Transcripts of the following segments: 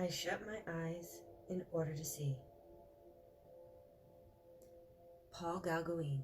I shut my eyes in order to see. Paul Gauguin.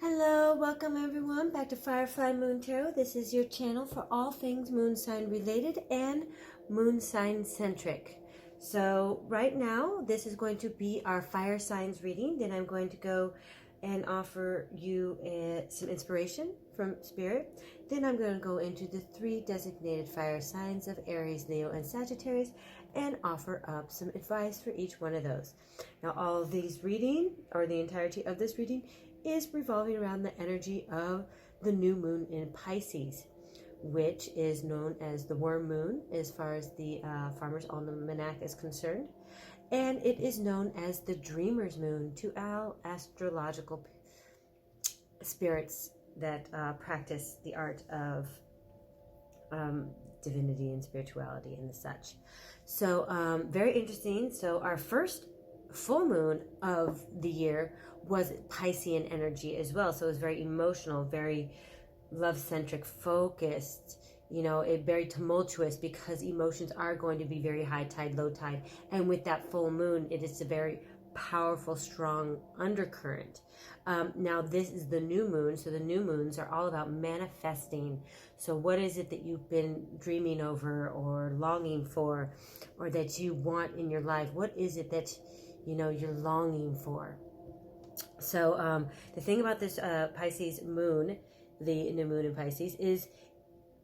Hello, welcome everyone back to Firefly Moon Tarot. This is your channel for all things moon sign related and moon sign centric. So right now, this is going to be our fire signs reading. Then I'm going to go and offer you some inspiration from Spirit. Then I'm going to go into the 3 designated fire signs of Aries, Leo, and Sagittarius and offer up some advice for each one of those. Now all of these reading, or the entirety of this reading, is revolving around the energy of the new moon in Pisces, which is known as the worm moon as far as the Farmer's Almanac is concerned. And it is known as the dreamer's moon to all astrological spirits that practice the art of divinity and spirituality and the such. So very interesting. So our first full moon of the year was Piscean energy as well. So it was very emotional, very love-centric, focused, you know, very tumultuous, because emotions are going to be very high tide, low tide. And with that full moon, it is a very powerful, strong undercurrent. Now this is the new moon. So the new moons are all about manifesting. So what is it that you've been dreaming over or longing for, or that you want in your life? What is it that, you know, you're longing for? So the thing about this Pisces moon, the new moon in Pisces, is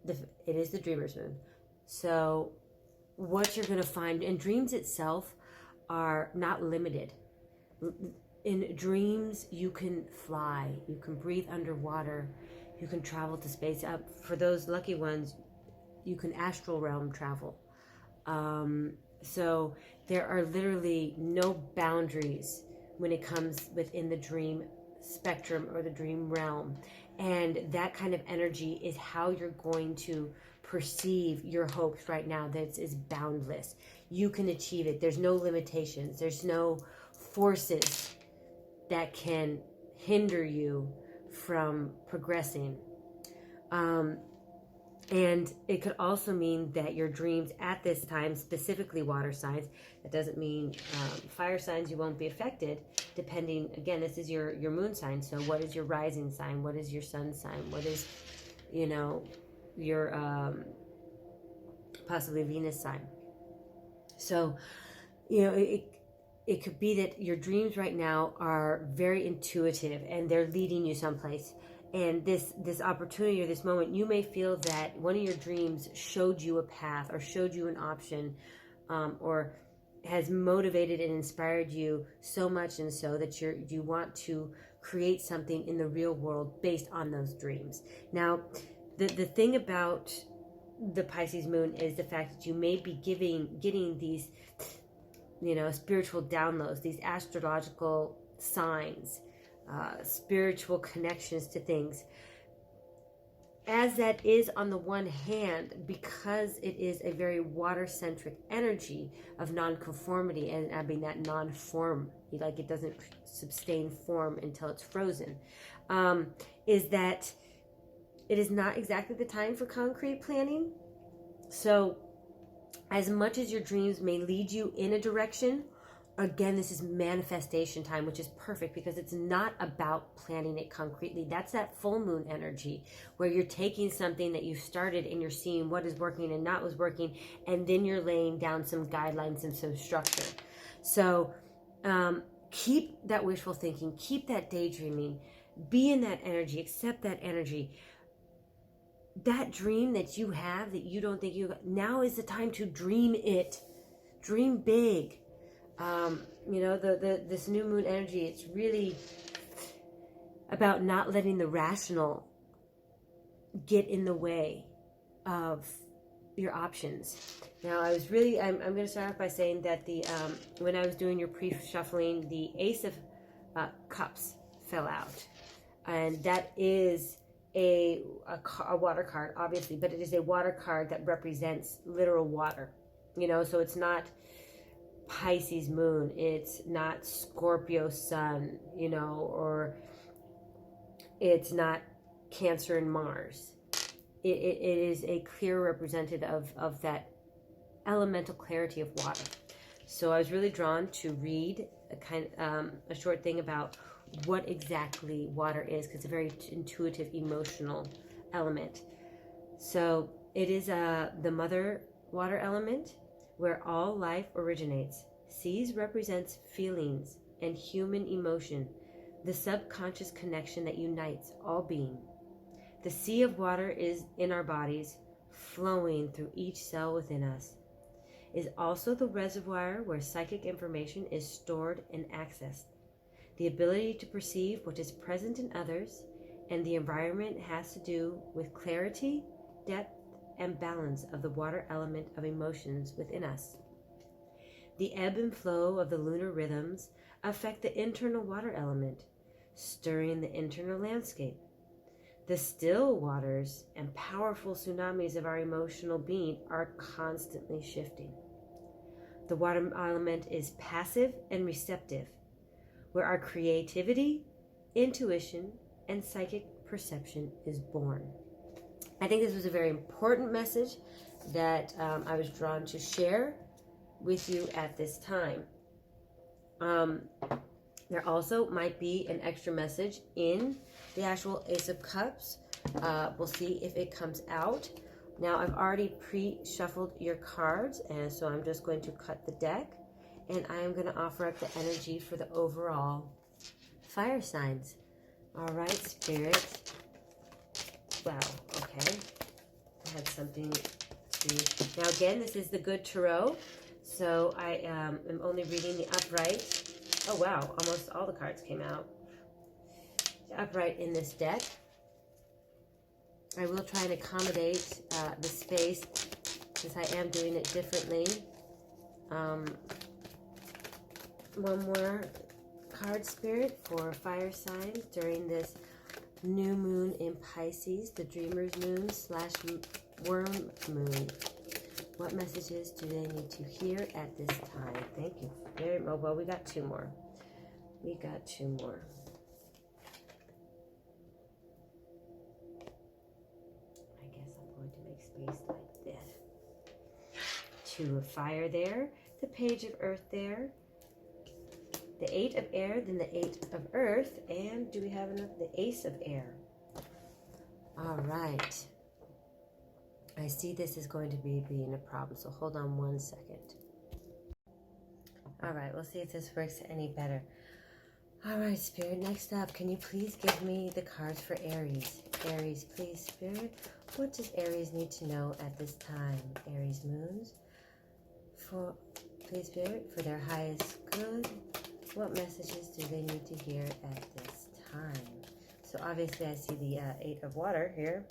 it is the dreamer's moon. So what you're going to find, and dreams itself are not limited. In dreams, you can fly, you can breathe underwater, you can travel to space. For those lucky ones, you can astral realm travel. So there are literally no boundaries when it comes within the dream spectrum or the dream realm. And that kind of energy is how you're going to perceive your hopes right now. That is boundless. You can achieve it. There's no limitations. There's no forces that can hinder you from progressing. And it could also mean that your dreams at this time, specifically water signs, that doesn't mean fire signs, you won't be affected, depending, again, this is your moon sign. So what is your rising sign? What is your sun sign? What is, you know, your possibly Venus sign? So, you know, it could be that your dreams right now are very intuitive and they're leading you someplace. And this opportunity or this moment, you may feel that one of your dreams showed you a path or showed you an option, or has motivated and inspired you so much and so that you want to create something in the real world based on those dreams. Now, the thing about the Pisces moon is the fact that you may be getting these, you know, spiritual downloads, these astrological signs, spiritual connections to things. As that is on the one hand, because it is a very water-centric energy of non-conformity, and I mean that non-form, like it doesn't sustain form until it's frozen, is that it is not exactly the time for concrete planning. So as much as your dreams may lead you in a direction, again, this is manifestation time, which is perfect because it's not about planning it concretely. That's that full moon energy where you're taking something that you started and you're seeing what is working and not was working, and then you're laying down some guidelines and some structure. So keep that wishful thinking, keep that daydreaming, be in that energy, accept that energy. That dream that you have that you don't think you got, now is the time to dream it. Dream big. You know, this new moon energy, it's really about not letting the rational get in the way of your options. Now, I'm going to start off by saying that when I was doing your pre-shuffling, the Ace of Cups fell out. And that is a water card, obviously, but it is a water card that represents literal water. You know, so it's not Pisces moon, it's not Scorpio sun, you know, or it's not Cancer and Mars. It is a clear representative of that elemental clarity of water. So I was really drawn to read a short thing about what exactly water is, because it's a very intuitive, emotional element. So it is the mother water element, where all life originates. Seas represents feelings and human emotion, the subconscious connection that unites all being. The sea of water is in our bodies, flowing through each cell within us. Is also the reservoir where psychic information is stored and accessed. The ability to perceive what is present in others and the environment has to do with clarity, depth, and balance of the water element of emotions within us. The ebb and flow of the lunar rhythms affect the internal water element, stirring the internal landscape. The still waters and powerful tsunamis of our emotional being are constantly shifting. The water element is passive and receptive, where our creativity, intuition, and psychic perception is born. I think this was a very important message that I was drawn to share with you at this time. There also might be an extra message in the actual Ace of Cups. We'll see if it comes out. Now, I've already pre-shuffled your cards, and so I'm just going to cut the deck, and I am going to offer up the energy for the overall fire signs. All right, Spirit. Wow, okay. I had something to... Now, again, this is the Good Tarot, so I am only reading the upright. Oh, wow, almost all the cards came out. The upright in this deck. I will try and accommodate the space since I am doing it differently. One more card, Spirit, for fire signs during this new moon in Pisces, the Dreamer's Moon / Worm Moon. What messages do they need to hear at this time? Thank you. Very well. We got two more. We got two more. I guess I'm going to make space like this. Two of fire there. The Page of Earth there. The Eight of Air, then the Eight of Earth. And do we have enough? The Ace of Air. All right. I see this is going to be being a problem, so hold on one second. All right, we'll see if this works any better. All right, Spirit, next up, can you please give me the cards for Aries? Aries, please, Spirit. What does Aries need to know at this time? Aries moons, please, Spirit, for their highest good. What messages do they need to hear at this time? So obviously I see the Eight of Water here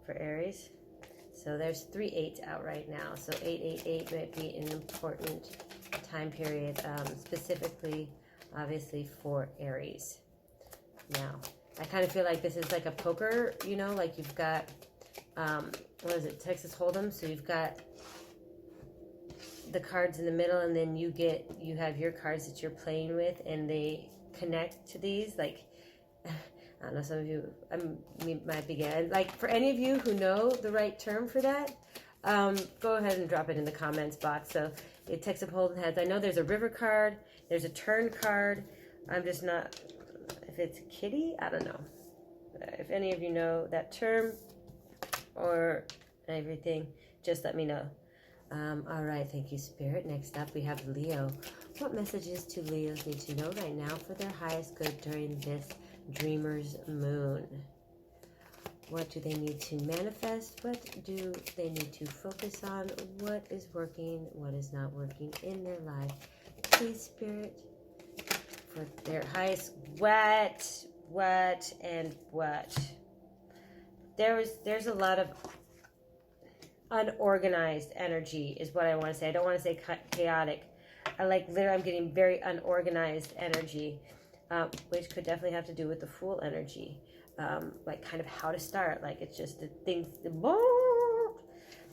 for Aries. So there's 3 8s out right now. So 888 might be an important time period, specifically, obviously, for Aries. Now, I kind of feel like this is like a poker, you know, like you've got, what is it, Texas Hold'em? So you've got the cards in the middle, and then you have your cards that you're playing with, and they connect to these, like, I don't know, some of you might begin. Like, for any of you who know the right term for that, go ahead and drop it in the comments box. So, it takes up hold and has, I know there's a river card, there's a turn card. I'm just not, if it's kitty, I don't know. If any of you know that term or everything, just let me know. All right, thank you, Spirit. Next up, we have Leo. What messages do Leos need to know right now for their highest good during this Dreamer's Moon? What do they need to manifest? What do they need to focus on? What is working? What is not working in their life? Please, Spirit, for their highest what, and what. There's a lot of unorganized energy is what I want to say. I don't want to say chaotic. I'm getting very unorganized energy. which could definitely have to do with the Fool energy. Like kind of how to start. Like it's just the things.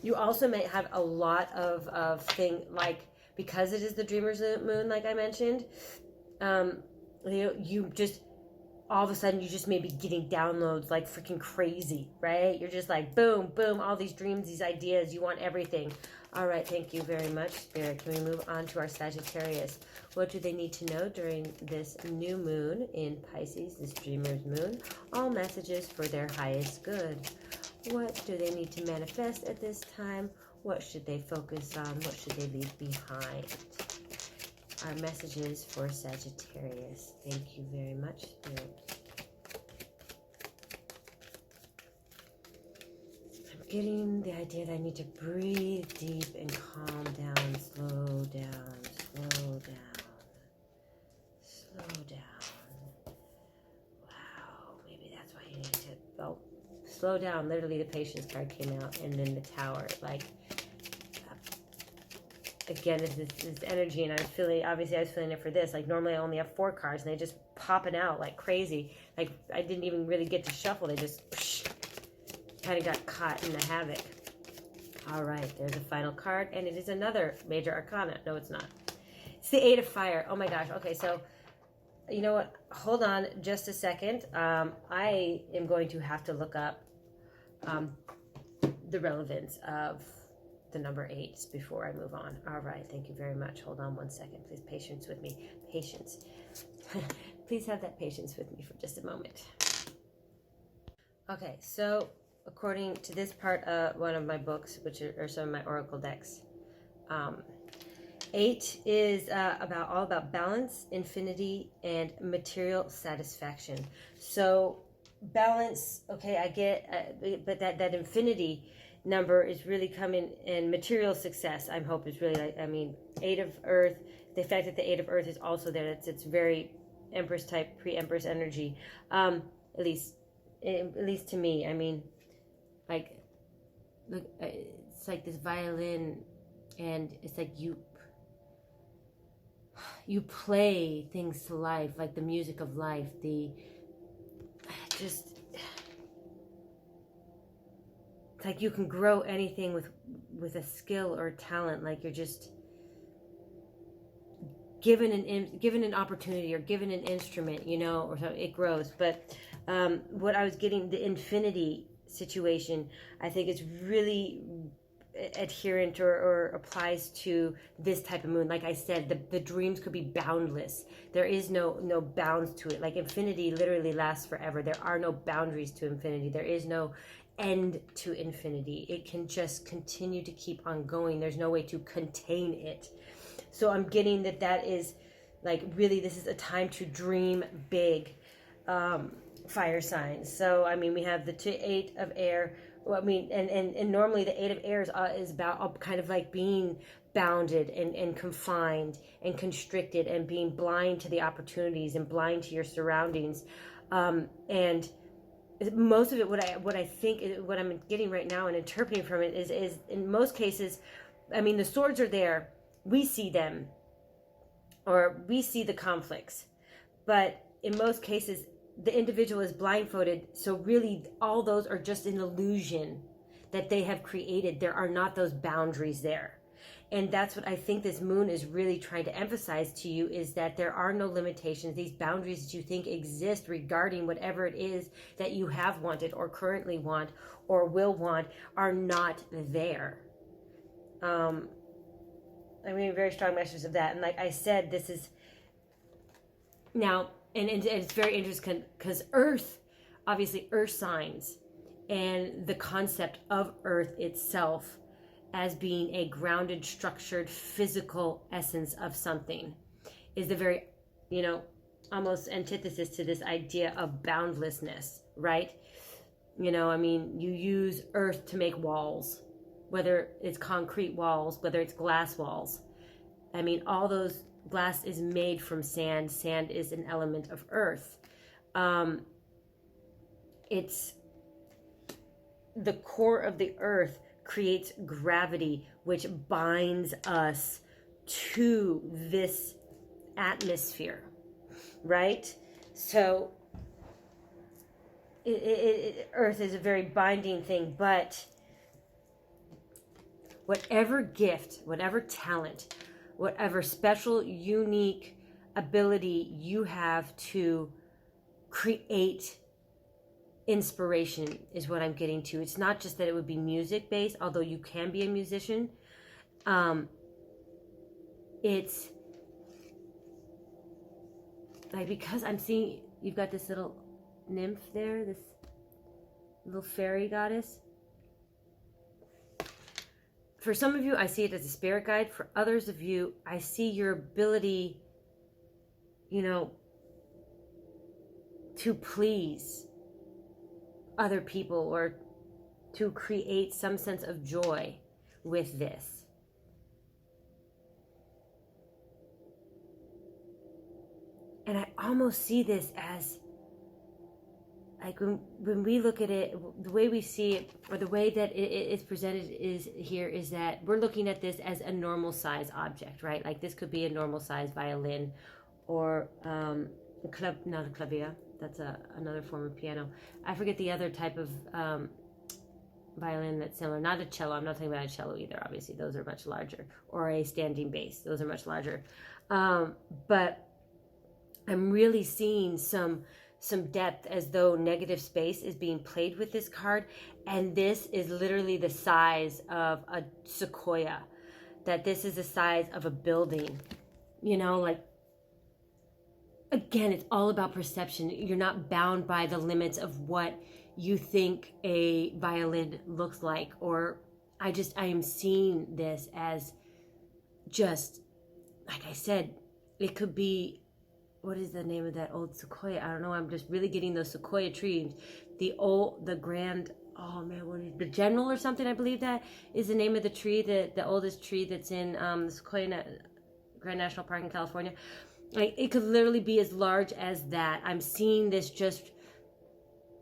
You also may have a lot of thing, like, because it is the dreamer's moon, like I mentioned, you just, all of a sudden, you just may be getting downloads like freaking crazy, right? You're just like, boom, boom, all these dreams, these ideas, you want everything. All right, thank you very much, Spirit. Can we move on to our Sagittarius? What do they need to know during this new moon in Pisces, this dreamer's moon? All messages for their highest good. What do they need to manifest at this time? What should they focus on? What should they leave behind? Our messages for Sagittarius. Thank you very much, Spirit. I'm getting the idea that I need to breathe deep and calm down, slow down, slow down, slow down. Wow, maybe that's why you need to, oh, slow down. Literally, the Patience card came out, and then the Tower. Like, again, this energy, and I was feeling, obviously I was feeling it for this. Like, normally I only have 4 cards, and they just popping out like crazy. Like, I didn't even really get to shuffle. They just kind of got caught in the havoc. All right, there's a final card, and it is another major arcana. No, it's not. It's the 8 of Fire. Oh my gosh. Okay, so you know what? Hold on just a second. I am going to have to look up the relevance of the number 8 before I move on. All right, thank you very much. Hold on one second, please. Patience with me. Patience. Please have that patience with me for just a moment. Okay, so according to this part of one of my books, which are some of my oracle decks, 8 is all about balance, infinity, and material satisfaction. So balance, okay, I get, but that infinity number is really coming, and material success, I hope, is really, like, I mean, 8 of Earth, the fact that the 8 of Earth is also there, it's very Empress type, pre-Empress energy, at least to me. I mean, like, look, it's like this violin, and it's like you play things to life, like the music of life, it's like you can grow anything with a skill or a talent. Like, you're just given an opportunity or given an instrument, you know, or something, it grows. But what I was getting, the infinity situation, I think is really adherent or applies to this type of moon. Like I said, the dreams could be boundless. There is no bounds to it. Like, infinity literally lasts forever. There are no boundaries to infinity. There is no end to infinity. It can just continue to keep on going. There's no way to contain it. So I'm getting that is, like, really, this is a time to dream big, fire signs. So I mean, we have the 8 of air. Well, I mean, and normally the 8 of air is about kind of like being bounded and confined and constricted and being blind to the opportunities and blind to your surroundings, and most of it, what I think, what I'm getting right now and interpreting from it is in most cases, I mean, the swords are there, we see them, or we see the conflicts, but in most cases the individual is blindfolded. So really, all those are just an illusion that they have created. There are not those boundaries there. And that's what I think this moon is really trying to emphasize to you, is that there are no limitations. These boundaries that you think exist regarding whatever it is that you have wanted or currently want or will want are not there. I mean, very strong messages of that. And like I said, this is now, and it's very interesting because Earth, obviously Earth signs, and the concept of Earth itself as being a grounded, structured, physical essence of something is the very, you know, almost antithesis to this idea of boundlessness, right? You know, I mean, you use Earth to make walls, whether it's concrete walls, whether it's glass walls. I mean, all those, glass is made from sand. Sand is an element of Earth. It's the core of the Earth creates gravity, which binds us to this atmosphere, right? So Earth is a very binding thing, but whatever gift, whatever talent, whatever special, unique ability you have to create inspiration is what I'm getting to. It's not just that it would be music based, although you can be a musician. It's like, because I'm seeing you've got this little nymph there, this little fairy goddess. For some of you, I see it as a spirit guide. For others of you, I see your ability, you know, to please other people or to create some sense of joy with this. And I almost see this as, like, when we look at it, the way we see it, or the way that it is presented is that we're looking at this as a normal size object, right? Like, this could be a normal size violin, or not a clavier. That's another form of piano. I forget the other type of violin that's similar. Not a cello. I'm not talking about a cello either. Obviously, those are much larger. Or a standing bass. Those are much larger. But I'm really seeing some depth, as though negative space is being played with this card. And this is literally the size of a sequoia. That this is the size of a building. You know, like, again, it's all about perception. You're not bound by the limits of what you think a violin looks like. Or I am seeing this as just, like I said, it could be, what is the name of that old sequoia? I don't know. I'm just really getting those sequoia trees. The grand, oh man, what is the General or something? I believe that is the name of the tree, the oldest tree that's in the Sequoia Grand National Park in California. Like, it could literally be as large as that. I'm seeing this just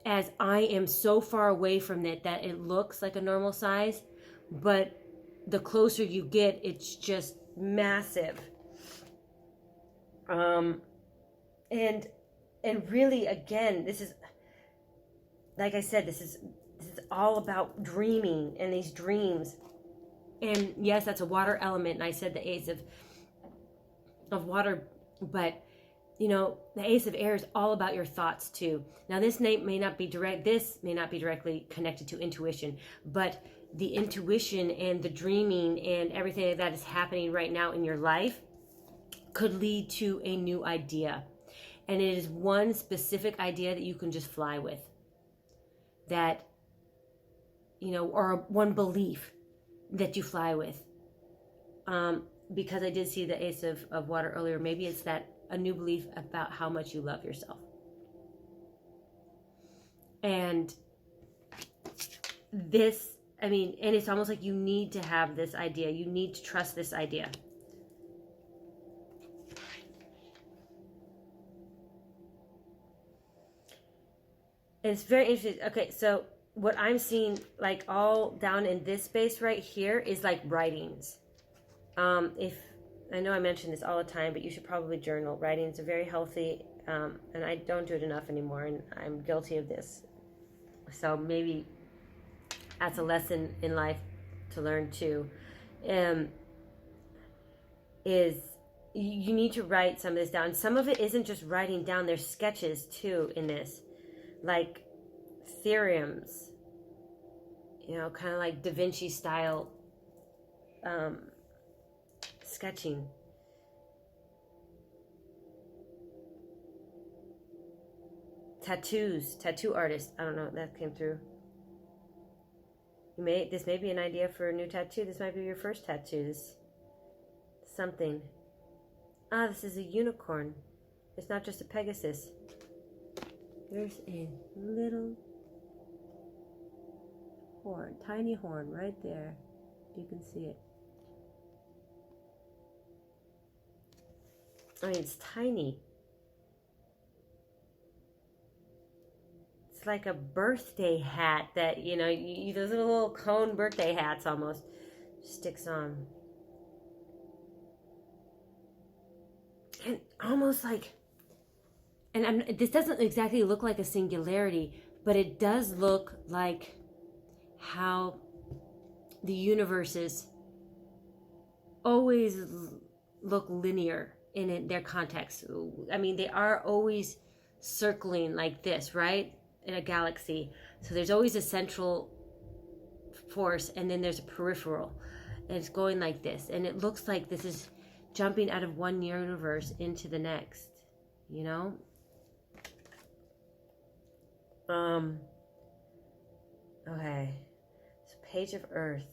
as I am so far away from it that it looks like a normal size, but the closer you get, it's just massive. And really, again, this is, like I said, this is all about dreaming and these dreams. And yes, that's a water element, and I said the Ace of water, but you know, the Ace of Air is all about your thoughts too. Now, this may not be directly connected to intuition, but the intuition and the dreaming and everything that is happening right now in your life could lead to a new idea. And it is one specific idea that you can just fly with. That, you know, or one belief that you fly with. Because I did see the Ace of Water earlier. Maybe it's that a new belief about how much you love yourself. And this, I mean, and it's almost like you need to have this idea. You need to trust this idea. And it's very interesting. Okay, so what I'm seeing, like, all down in this space right here is like writings. If I know I mention this all the time, but you should probably journal. Writings are very healthy, and I don't do it enough anymore, and I'm guilty of this. So maybe that's a lesson in life to learn too. Is you need to write some of this down. Some of it isn't just writing down. There's sketches too in this, like theorems. You know, kind of like Da Vinci style. Sketching. Tattoos, tattoo artist. I don't know if that came through. This may be an idea for a new tattoo. This might be your first tattoo. Something. Ah, this is a unicorn. It's not just a Pegasus. There's a little horn, tiny horn right there. You can see it. I mean, it's tiny. It's like a birthday hat that, you know, those little cone birthday hats almost sticks on. And almost like and this doesn't exactly look like a singularity, but it does look like how the universes always look linear in their context. I mean, they are always circling like this, right? In a galaxy. So there's always a central force, and then there's a peripheral, and it's going like this. And it looks like this is jumping out of one universe into the next, you know? Okay. So Page of Earth.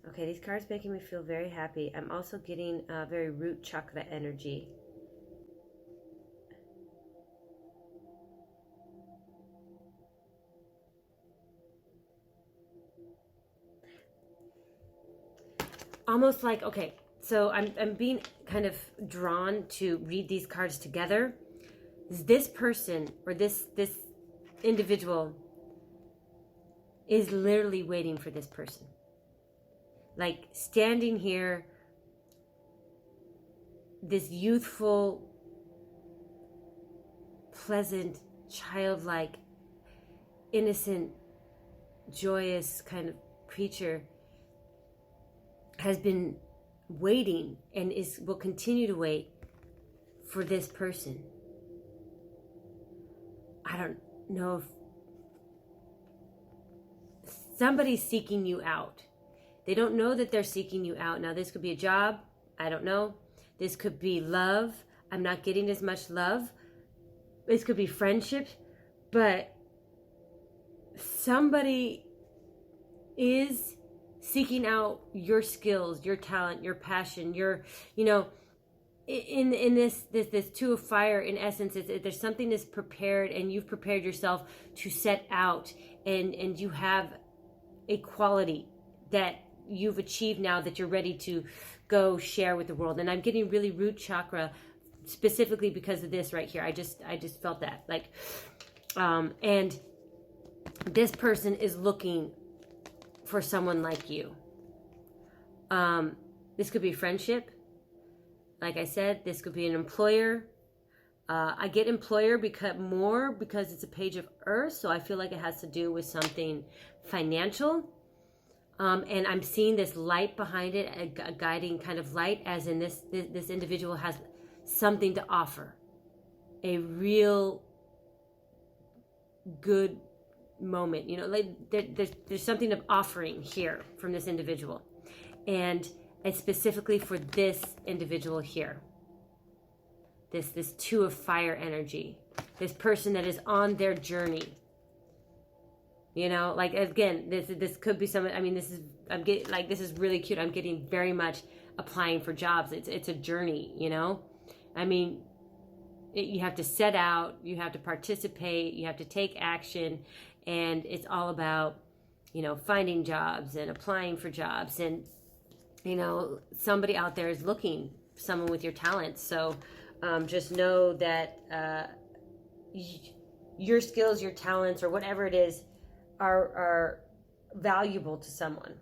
Okay, these cards making me feel very happy. I'm also getting very root chakra energy. Almost like, okay, so I'm being kind of drawn to read these cards together. This person or this individual is literally waiting for this person. Like standing here, this youthful, pleasant, childlike, innocent, joyous kind of creature has been waiting and will continue to wait for this person. I don't know if somebody's seeking you out. They don't know that they're seeking you out. Now, this could be a job. I don't know. This could be love. I'm not getting as much love. This could be friendship. But somebody is seeking out your skills, your talent, your passion, your, you know, in this Two of Fire, in essence, there's something that's prepared, and you've prepared yourself to set out, and you have a quality that you've achieved now that you're ready to go share with the world. And I'm getting really root chakra specifically because of this right here. I just felt that, like, and this person is looking for someone like you. This could be friendship. Like I said, this could be an employer. I get employer because it's a Page of Earth, so I feel like it has to do with something financial. And I'm seeing this light behind it, a guiding kind of light, as in this individual has something to offer. A real good moment, you know, like there's something of offering here from this individual. And it's specifically for this individual here. This Two of Fire energy. This person that is on their journey. You know, like, again, this could be someone, I mean, this is really cute. I'm getting very much applying for jobs. It's a journey, you know? I mean, you have to set out, you have to participate, you have to take action, and it's all about, you know, finding jobs and applying for jobs. And, you know, somebody out there is looking, someone with your talents. So just know that your skills, your talents, or whatever it is, are valuable to someone.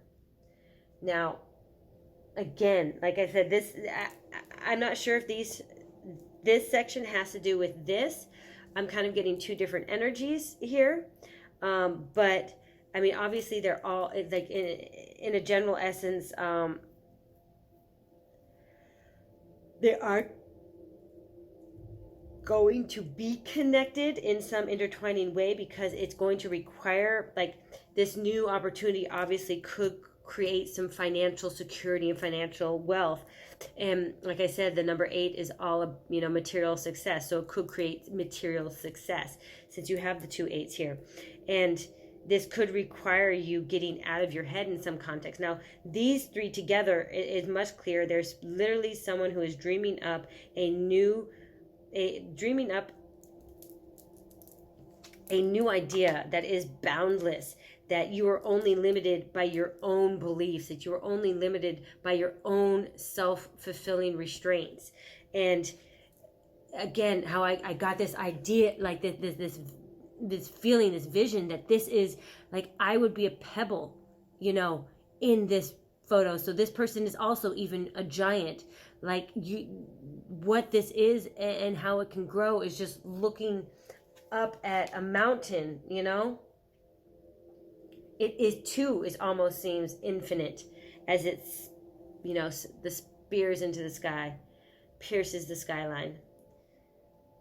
Now, again, like I said, I'm not sure if this section has to do with this. I'm kind of getting two different energies here. But I mean, obviously they're all, like, in a general essence, they are going to be connected in some intertwining way, because it's going to require, like, this new opportunity obviously could create some financial security and financial wealth. And like I said, the number 8 is all, you know, material success. So it could create material success since you have the 2 8s here. And this could require you getting out of your head in some context. Now, these three together is much clearer. There's literally someone who is dreaming up a new idea that is boundless, that you are only limited by your own beliefs, that you are only limited by your own self-fulfilling restraints. And again, how I got this idea, like this feeling, this vision that this is like, I would be a pebble, you know, in this photo. So this person is also even a giant. Like, what this is and how it can grow is just looking up at a mountain, you know. It is too, is almost seems infinite as it's, you know, the spears into the sky, pierces the skyline,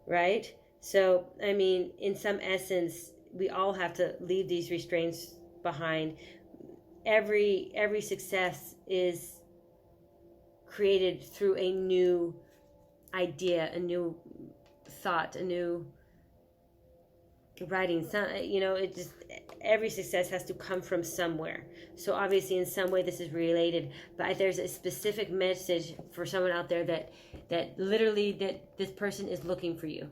right? So, I mean, in some essence, we all have to leave these restraints behind. Every success is created through a new idea, a new thought, a new writing. You know, it just, every success has to come from somewhere. So obviously in some way this is related, but there's a specific message for someone out there that literally that this person is looking for you,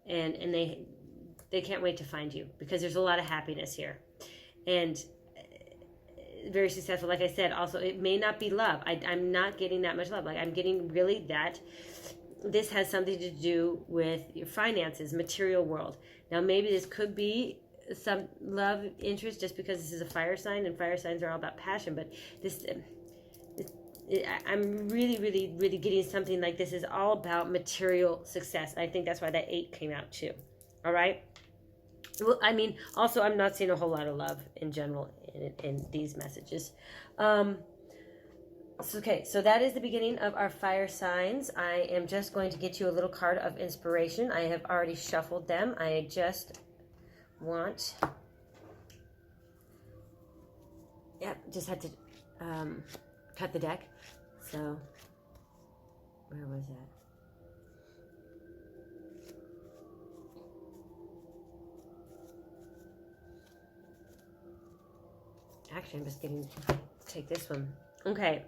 and they can't wait to find you, because there's a lot of happiness here, and very successful. Like I said, also it may not be love. I'm not getting that much love. Like, I'm getting really that this has something to do with your finances, material world. Now maybe this could be some love interest, just because this is a fire sign and fire signs are all about passion, but this I'm really getting something like this is all about material success. I think that's why that 8 came out too. All right. Well, I mean, also I'm not seeing a whole lot of love in general in these messages. Okay, so that is the beginning of our fire signs. I am just going to get you a little card of inspiration. I have already shuffled them. I just want, just had to cut the deck. So where was that? Actually, I'm just getting, take this one. Okay.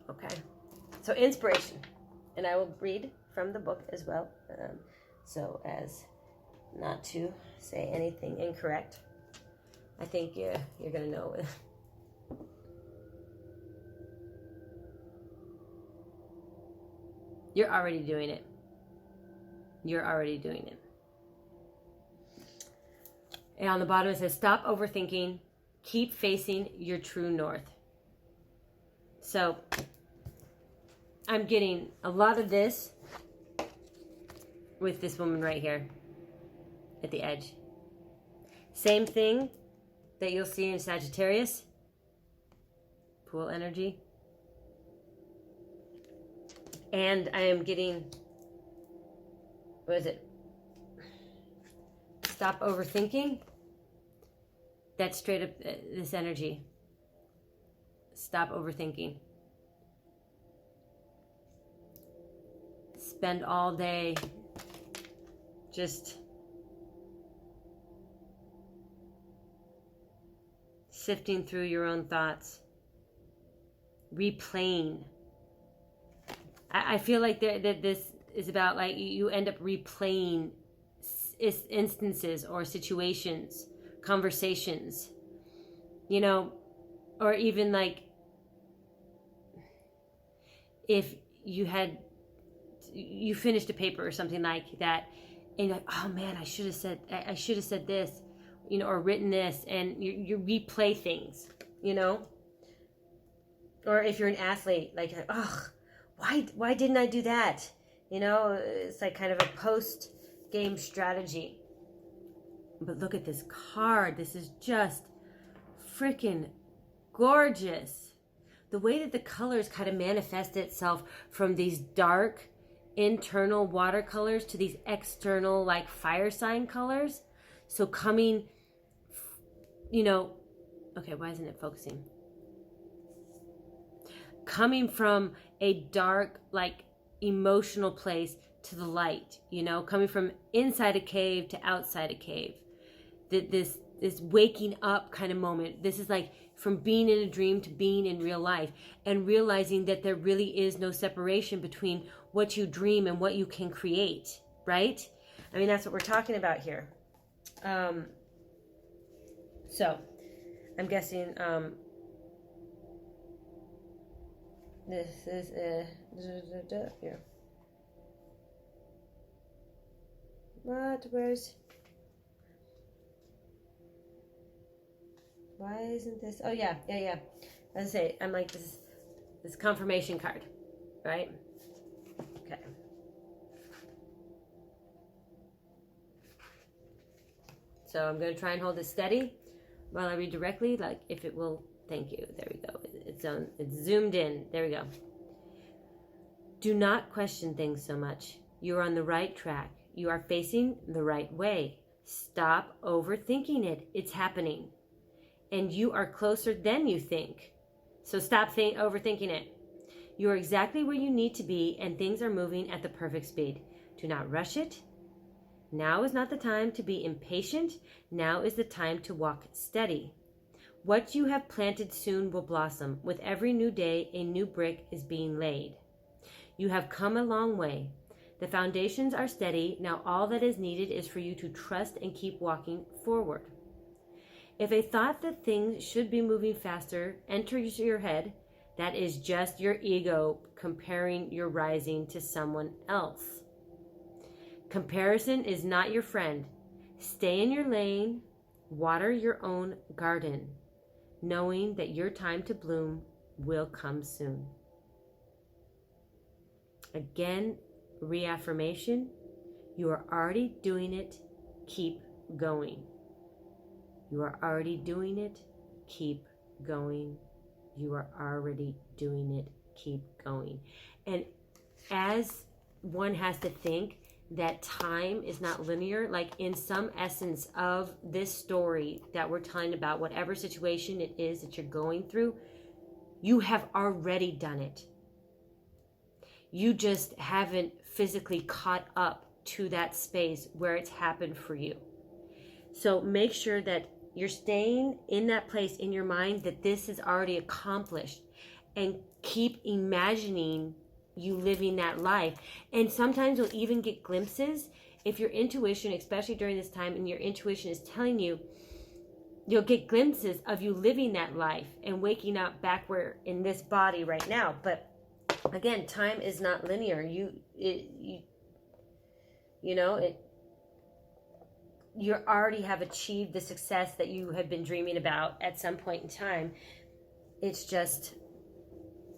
Okay. So inspiration. And I will read from the book as well, so as not to say anything incorrect. I think you're going to know. You're already doing it. You're already doing it. And on the bottom it says, stop overthinking, keep facing your true north. So I'm getting a lot of this with this woman right here at the edge. Same thing that you'll see in Sagittarius, pool energy. And I am getting, what is it? Stop overthinking. That's straight up this energy. Stop overthinking. Spend all day just sifting through your own thoughts, replaying. I feel like that this is about, like, you end up replaying instances or situations, conversations, you know, or even like if you finished a paper or something like that, and you're like, oh man, I should have said this, you know, or written this, and you replay things, you know. Or if you're an athlete, like, oh, why didn't I do that? You know, it's like kind of a post-game strategy. But look at this card. This is just freaking gorgeous. The way that the colors kind of manifest itself from these dark internal watercolors to these external like fire sign colors. So coming, you know, okay, why isn't it focusing? Coming from a dark, like, emotional place to the light, you know, coming from inside a cave to outside a cave. This waking up kind of moment. This is like from being in a dream to being in real life, and realizing that there really is no separation between what you dream and what you can create. right? I mean, that's what we're talking about here. So I'm guessing this is here. Where's, why isn't this? Oh yeah. As I say, I'm like this confirmation card, right? Okay. So I'm going to try and hold it steady while I read directly, like if it will. Thank you. There we go. It's zoomed in. There we go. Do not question things so much. You are on the right track. You are facing the right way. Stop overthinking it. It's happening. And you are closer than you think. So stop overthinking it. You are exactly where you need to be, and things are moving at the perfect speed. Do not rush it. Now is not the time to be impatient. Now is the time to walk steady. What you have planted soon will blossom. With every new day, a new brick is being laid. You have come a long way. The foundations are steady. Now all that is needed is for you to trust and keep walking forward. If a thought that things should be moving faster enters your head, that is just your ego comparing your rising to someone else. Comparison is not your friend. Stay in your lane. Water your own garden, knowing that your time to bloom will come soon. Again, reaffirmation. You are already doing it. Keep going. You are already doing it. Keep going. You are already doing it. Keep going. And as one has to think that time is not linear, like in some essence of this story that we're telling about, whatever situation it is that you're going through, you have already done it. You just haven't physically caught up to that space where it's happened for you. So make sure that you're staying in that place in your mind that this is already accomplished, and keep imagining you living that life. And sometimes you'll even get glimpses if your intuition, especially during this time, and your intuition is telling you, you'll get glimpses of you living that life and waking up back where in this body right now. But again, time is not linear. You already have achieved the success that you have been dreaming about at some point in time. It's just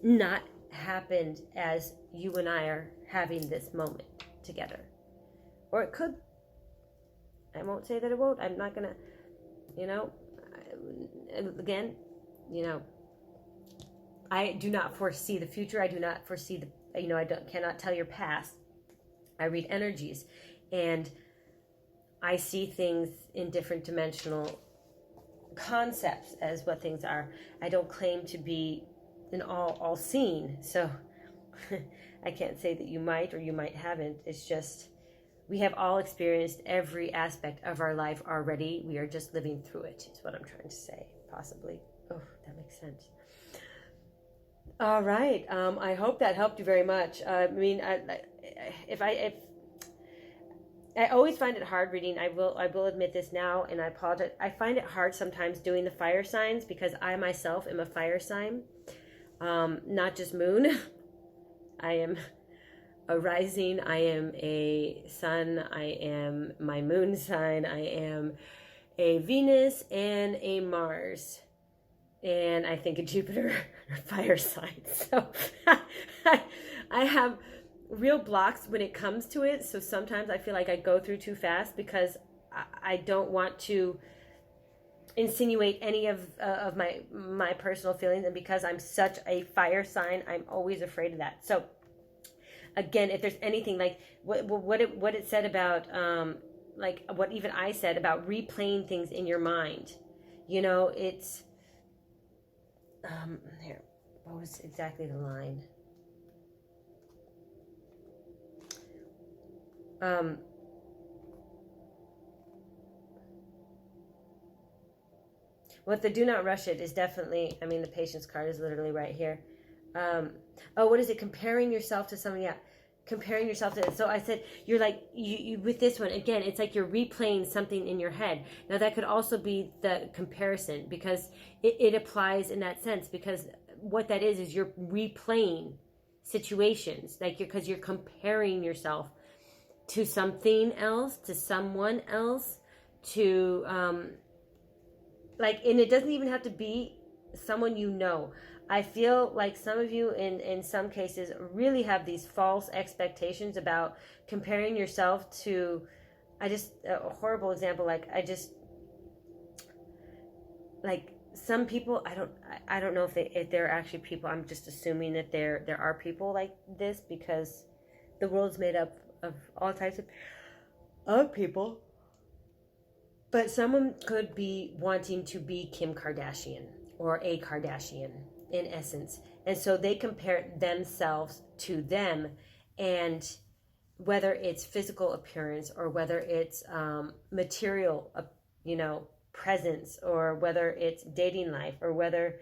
not happened as you and I are having this moment together. Or it could. I won't say that it won't. I'm not gonna, again, I do not foresee the future. I do not foresee cannot tell your past. I read energies, and I see things in different dimensional concepts as what things are. I don't claim to be an all seeing, so I can't say that you might or you might haven't. It's just we have all experienced every aspect of our life already. We are just living through it, is what I'm trying to say, possibly. Oh, that makes sense. All right. I hope that helped you very much. I mean, I always find it hard reading. I will admit this now, and I apologize. I find it hard sometimes doing the fire signs because I myself am a fire sign, not just moon. I am a rising. I am a sun. I am my moon sign. I am a Venus and a Mars, and I think a Jupiter fire sign. So I have real blocks when it comes to it. So sometimes I feel like I go through too fast because I don't want to insinuate any of my personal feelings, and because I'm such a fire sign, I'm always afraid of that. So again, if there's anything like what it said about like what even I said about replaying things in your mind, it's here, what was exactly the line? What the do not rush it is definitely, I mean, the patience card is literally right here. What is it? Comparing yourself to somebody else. comparing yourself to. So I said, you're like, you with this one, again, it's like you're replaying something in your head. Now that could also be the comparison, because it applies in that sense, because what that is you're replaying situations, like because you're comparing yourself to something else, to someone else, to like, and it doesn't even have to be someone you know. I feel like some of you in some cases really have these false expectations about comparing yourself to, I just, a horrible example, like like some people, I don't know if they're actually people. I'm just assuming that there are people like this, because the world's made up of all types of people. But someone could be wanting to be Kim Kardashian or a Kardashian in essence. And so they compare themselves to them, and whether it's physical appearance or whether it's material, presence, or whether it's dating life, or whether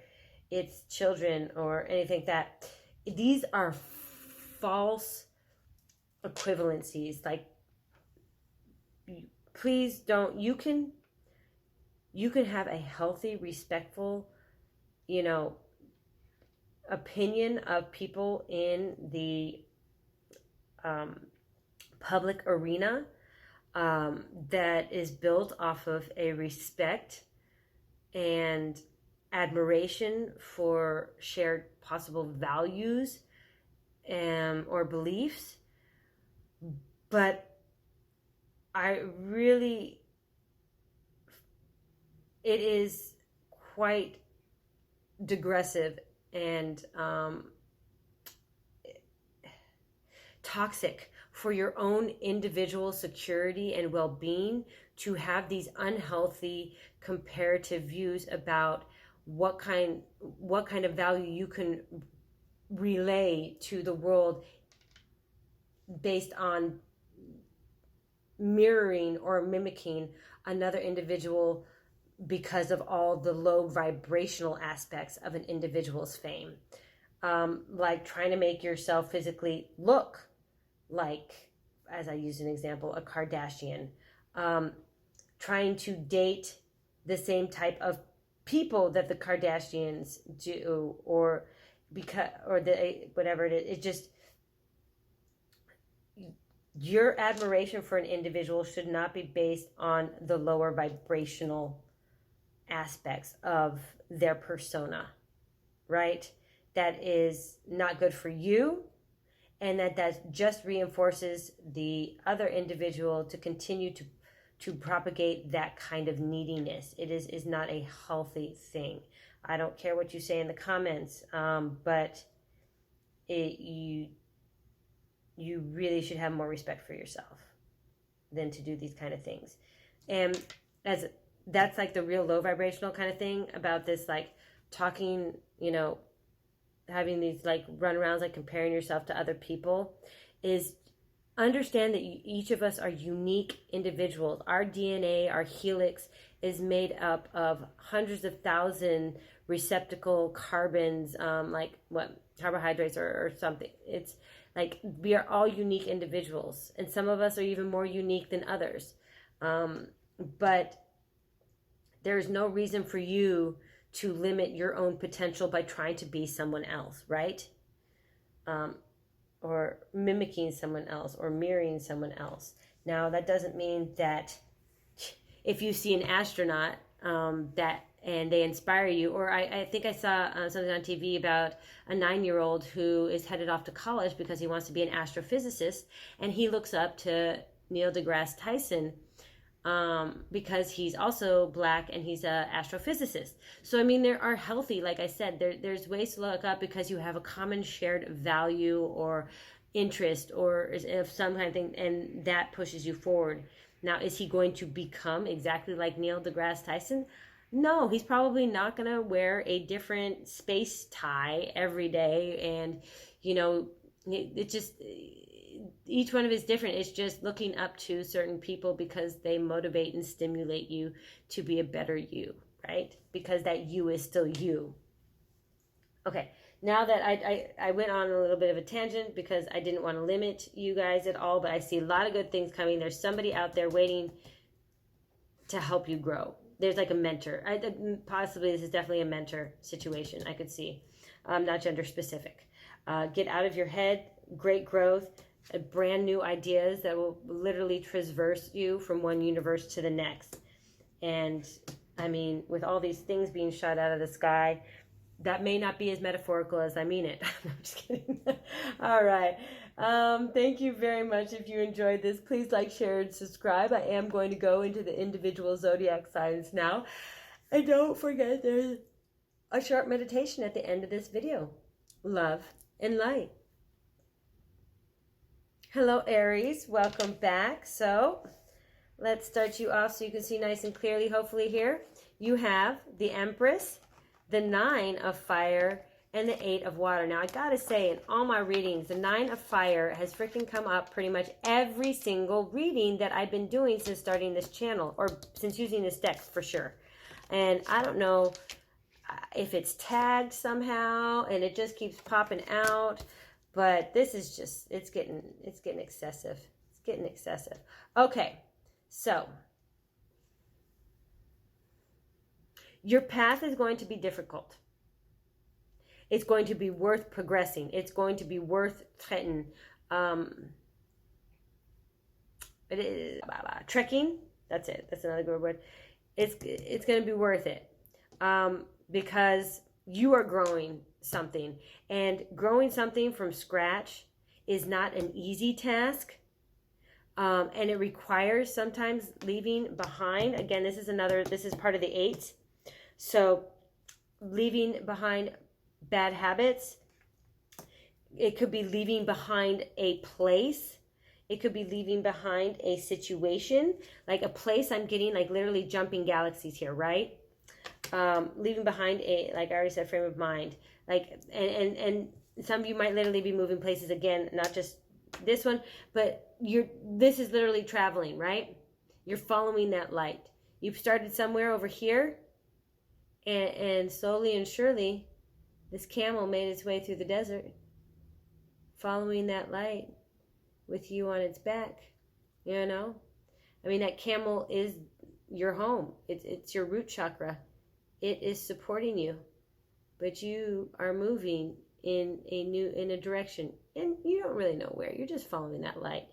it's children or anything like that. These are false equivalencies. Like, please don't, you can have a healthy, respectful, opinion of people in the public arena, that is built off of a respect and admiration for shared possible values or beliefs. But it is quite digressive and toxic for your own individual security and well-being to have these unhealthy comparative views about what kind of value you can relay to the world based on mirroring or mimicking another individual because of all the low vibrational aspects of an individual's fame. Like trying to make yourself physically look like, as I used an example, a Kardashian. Trying to date the same type of people that the Kardashians do, or whatever it is. It just, your admiration for an individual should not be based on the lower vibrational aspects of their persona, right? That is not good for you, and that just reinforces the other individual to continue to propagate that kind of neediness. It is not a healthy thing. I don't care what you say in the comments, but you really should have more respect for yourself than to do these kind of things. And that's like the real low vibrational kind of thing about this, like talking, having these like runarounds, like comparing yourself to other people, is understand that each of us are unique individuals. Our DNA, our helix, is made up of hundreds of thousand receptacle carbons, like what, carbohydrates or something. It's like we are all unique individuals, and some of us are even more unique than others. But there's no reason for you to limit your own potential by trying to be someone else, right? Or mimicking someone else or mirroring someone else. Now, that doesn't mean that if you see an astronaut and they inspire you, or I think I saw something on TV about a 9-year-old who is headed off to college because he wants to be an astrophysicist, and he looks up to Neil deGrasse Tyson because he's also Black and he's an astrophysicist. So, I mean, there are healthy, like I said, there's ways to look up because you have a common shared value or interest or of some kind of thing, and that pushes you forward. Now, is he going to become exactly like Neil deGrasse Tyson? No, he's probably not going to wear a different space tie every day. And, it just, each one of is different. It's just looking up to certain people because they motivate and stimulate you to be a better you, right? Because that you is still you. Okay, now that I went on a little bit of a tangent because I didn't want to limit you guys at all, but I see a lot of good things coming. There's somebody out there waiting to help you grow. There's like a mentor. Possibly this is definitely a mentor situation I could see, not gender specific. Get out of your head, great growth, brand new ideas that will literally traverse you from one universe to the next. And I mean, with all these things being shot out of the sky, that may not be as metaphorical as I mean it. I'm just kidding. All right. Thank you very much. If you enjoyed this, please like, share, and subscribe. I am going to go into the individual zodiac signs now. And don't forget, there's a short meditation at the end of this video. Love and light. Hello, Aries. Welcome back. So let's start you off so you can see nice and clearly, hopefully here. You have the Empress, the 9 of fire, and the 8 of water. Now, I gotta say, in all my readings, the 9 of fire has freaking come up pretty much every single reading that I've been doing since starting this channel, or since using this deck for sure. And I don't know if it's tagged somehow, and it just keeps popping out, but this is just, it's getting excessive. It's getting excessive. Okay, so your path is going to be difficult. It's going to be worth progressing. It's going to be worth trekking. Trekking. That's it. That's another good word. It's going to be worth it because you are growing something, and growing something from scratch is not an easy task. And it requires sometimes leaving behind. Again, this is part of the 8. So leaving behind bad habits. It could be leaving behind a place. It could be leaving behind a situation. Like a place, I'm getting like literally jumping galaxies here, right? Leaving behind a, like I already said, frame of mind. Like, and some of you might literally be moving places again, not just this one, but this is literally traveling, right? You're following that light. You've started somewhere over here, and slowly and surely, this camel made its way through the desert, following that light with you on its back, you know? I mean, that camel is your home. It's your root chakra. It is supporting you, but you are moving in a direction, and you don't really know where. You're just following that light.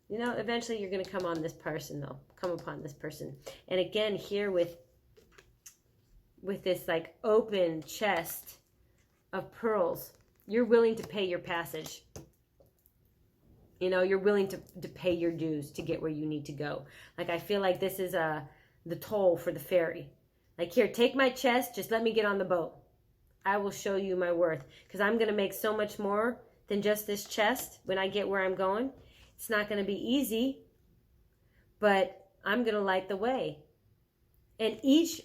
You know, eventually you're going to come on this person, though. Come upon this person. And again, here with this like open chest of pearls, you're willing to pay your passage. You know, you're willing to pay your dues to get where you need to go. Like, I feel like this is the toll for the ferry. Like, here, take my chest, just let me get on the boat. I will show you my worth, because I'm going to make so much more than just this chest when I get where I'm going. It's not going to be easy, but I'm going to light the way. And each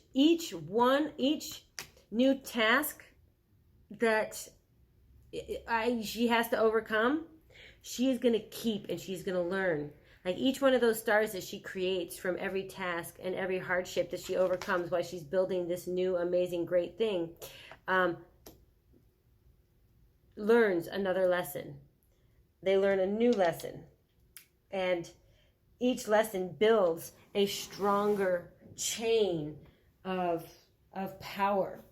new task that she has to overcome, she is going to keep and she's going to learn. Like, each one of those stars that she creates from every task and every hardship that she overcomes while she's building this new, amazing, great thing, learns another lesson. They learn a new lesson. And each lesson builds a stronger chain of power,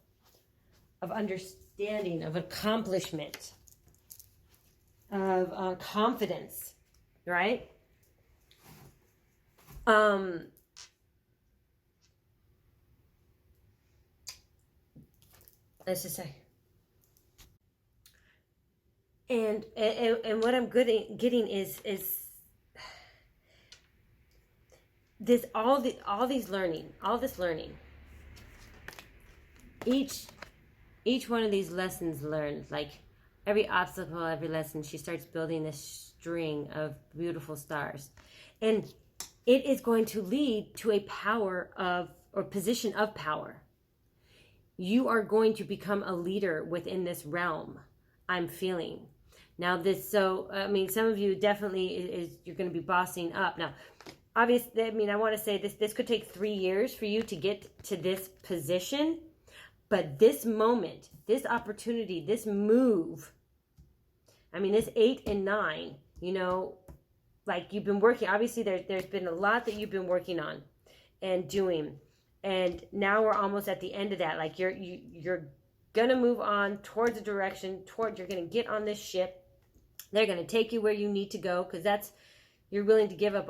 of understanding, of accomplishment, of confidence, right? Let's just say. And what I'm getting is this all this learning. Each one of these lessons learned, like every obstacle, every lesson, she starts building this string of beautiful stars. And it is going to lead to a position of power. You are going to become a leader within this realm, I'm feeling. Now some of you definitely you're going to be bossing up. Now, obviously, I want to say this could take 3 years for you to get to this position. But this moment, this opportunity, this move, I mean, this 8 and 9, you know, like you've been working, obviously there's been a lot that you've been working on and doing. And now we're almost at the end of that. Like you're going to move on towards a direction, you're going to get on this ship. They're going to take you where you need to go, because you're willing to give up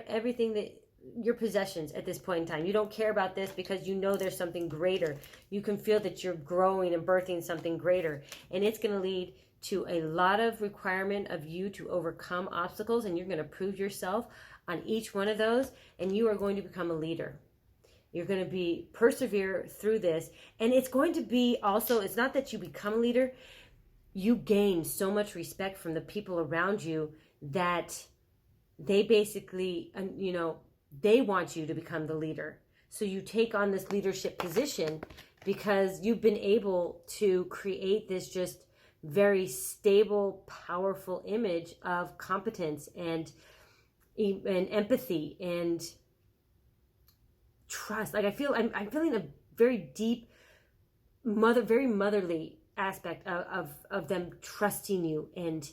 everything that your possessions at this point in time. You don't care about this because you know there's something greater. You can feel that you're growing and birthing something greater, and it's going to lead to a lot of requirement of you to overcome obstacles, and you're going to prove yourself on each one of those, and you are going to become a leader. You're going to persevere through this, and it's going to be also, it's not that you become a leader, you gain so much respect from the people around you that they basically, you know, they want you to become the leader. So you take on this leadership position because you've been able to create this just very stable, powerful image of competence and empathy and trust. Like I'm feeling a very deep, very motherly aspect of them trusting you and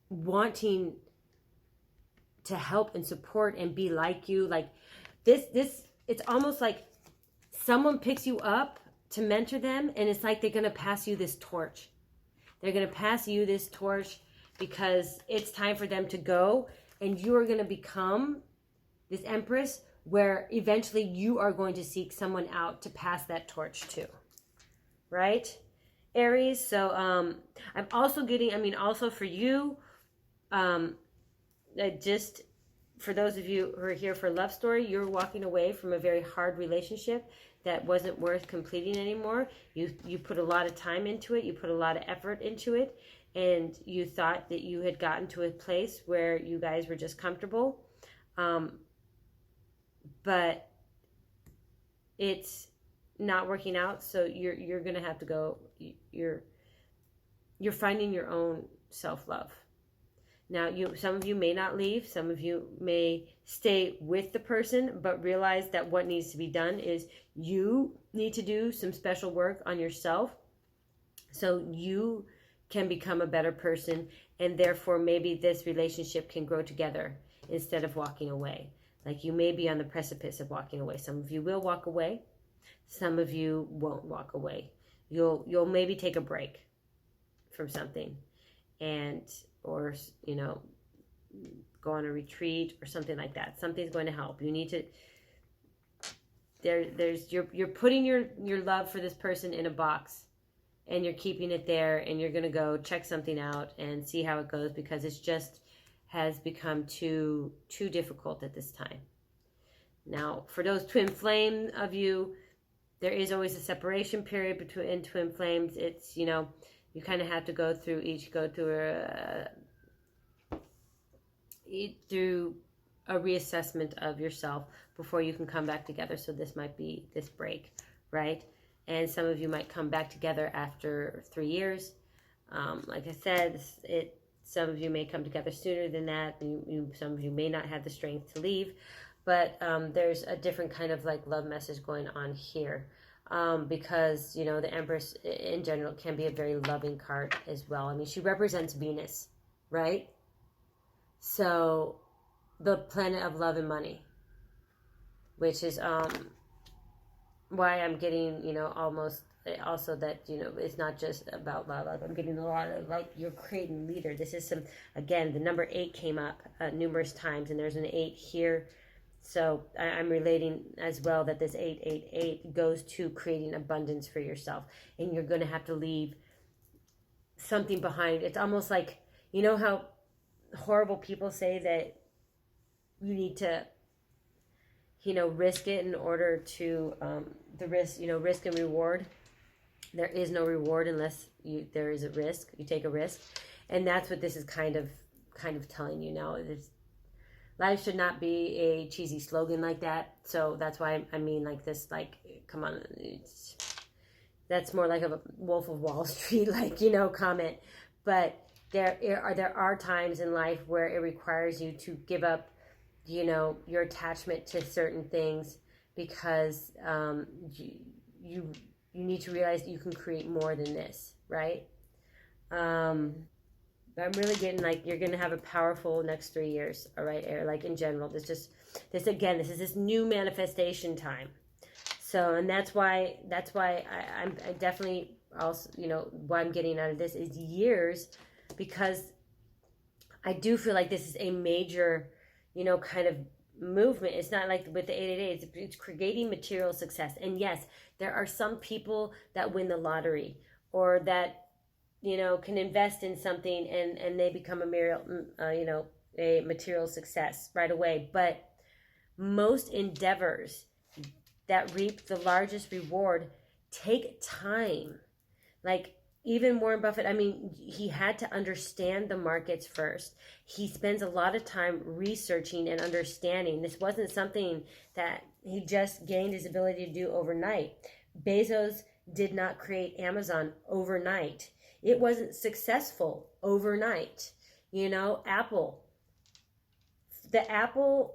wanting to help and support and be like you. Like this it's almost like someone picks you up to mentor them, and it's like they're going to pass you this torch. They're going to pass you this torch because it's time for them to go, and you are going to become this empress where eventually you are going to seek someone out to pass that torch to. Right, Aries? So I'm also getting, I mean, also for you, just for those of you who are here for a love story, you're walking away from a very hard relationship that wasn't worth completing anymore. You put a lot of time into it, you put a lot of effort into it, and you thought that you had gotten to a place where you guys were just comfortable, but it's not working out. So you're gonna have to go. You're finding your own self-love. Now, some of you may not leave. Some of you may stay with the person, but realize that what needs to be done is you need to do some special work on yourself so you can become a better person, and therefore maybe this relationship can grow together instead of walking away. Like you may be on the precipice of walking away. Some of you will walk away. Some of you won't walk away. You'll maybe take a break from something, or you know, go on a retreat or something like that. Something's going to help. You need to. You're putting your love for this person in a box, and you're keeping it there, and you're going to go check something out and see how it goes, because it's just has become too difficult at this time. Now, for those twin flame of you, there is always a separation period in twin flames. It's, you know, you kind of have to go through a reassessment of yourself before you can come back together. So this might be this break, right? And some of you might come back together after 3 years. Like I said, some of you may come together sooner than that. Some of you may not have the strength to leave, but there's a different kind of like love message going on here. Because, you know, the Empress in general can be a very loving card as well. I mean, she represents Venus, right? So the planet of love and money, which is why I'm getting, you know, almost also that, you know, it's not just about love. I'm getting a lot of like you're creating leader. This is again, the number 8 came up numerous times, and there's an 8 here. So I'm relating as well that this 888 goes to creating abundance for yourself, and you're going to have to leave something behind. It's almost like, you know how horrible people say that you need to, you know, risk it in order to the risk, you know, risk and reward. There is no reward unless there is a risk. You take a risk, and that's what this is kind of telling you now. Life should not be a cheesy slogan like that. So that's why I mean like this, like, come on. That's more like a Wolf of Wall Street, like, you know, comment. But there are times in life where it requires you to give up, you know, your attachment to certain things because you need to realize that you can create more than this, right? But I'm really getting like you're going to have a powerful next 3 years, all right, Air, like in general. This is this new manifestation time. So, and that's why I definitely also, what I'm getting out of this is years, because I do feel like this is a major, kind of movement. It's not like with the 888, it's creating material success. And yes, there are some people that win the lottery, or that, can invest in something and they become a material success right away. But most endeavors that reap the largest reward take time. Like even Warren Buffett, I mean, he had to understand the markets first. He spends a lot of time researching and understanding. This wasn't something that he just gained his ability to do overnight. Bezos did not create Amazon overnight. It wasn't successful overnight. Apple. The Apple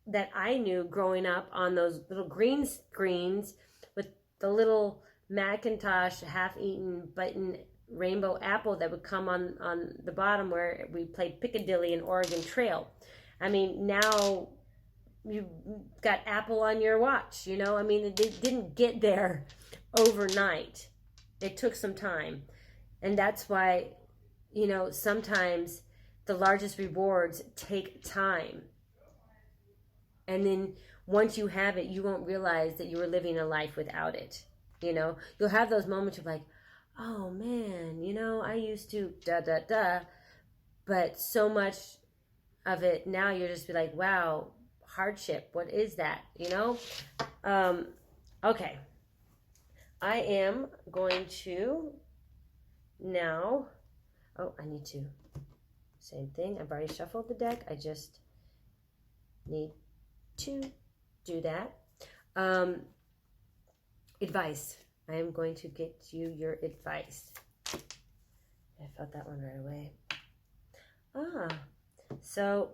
that I knew growing up on those little green screens with the little Macintosh half-eaten button rainbow apple that would come on the bottom where we played Piccadilly and Oregon Trail. I mean, now you got Apple on your watch, I mean, it didn't get there overnight. It took some time. And that's why, sometimes the largest rewards take time. And then once you have it, you won't realize that you were living a life without it. You'll have those moments of like, oh man, I used to but so much of it now you're just be like, wow, hardship, what is that? Okay. I am going to now, I need to, same thing. I've already shuffled the deck. I just need to do that. Advice. I am going to get you your advice. I felt that one right away. So,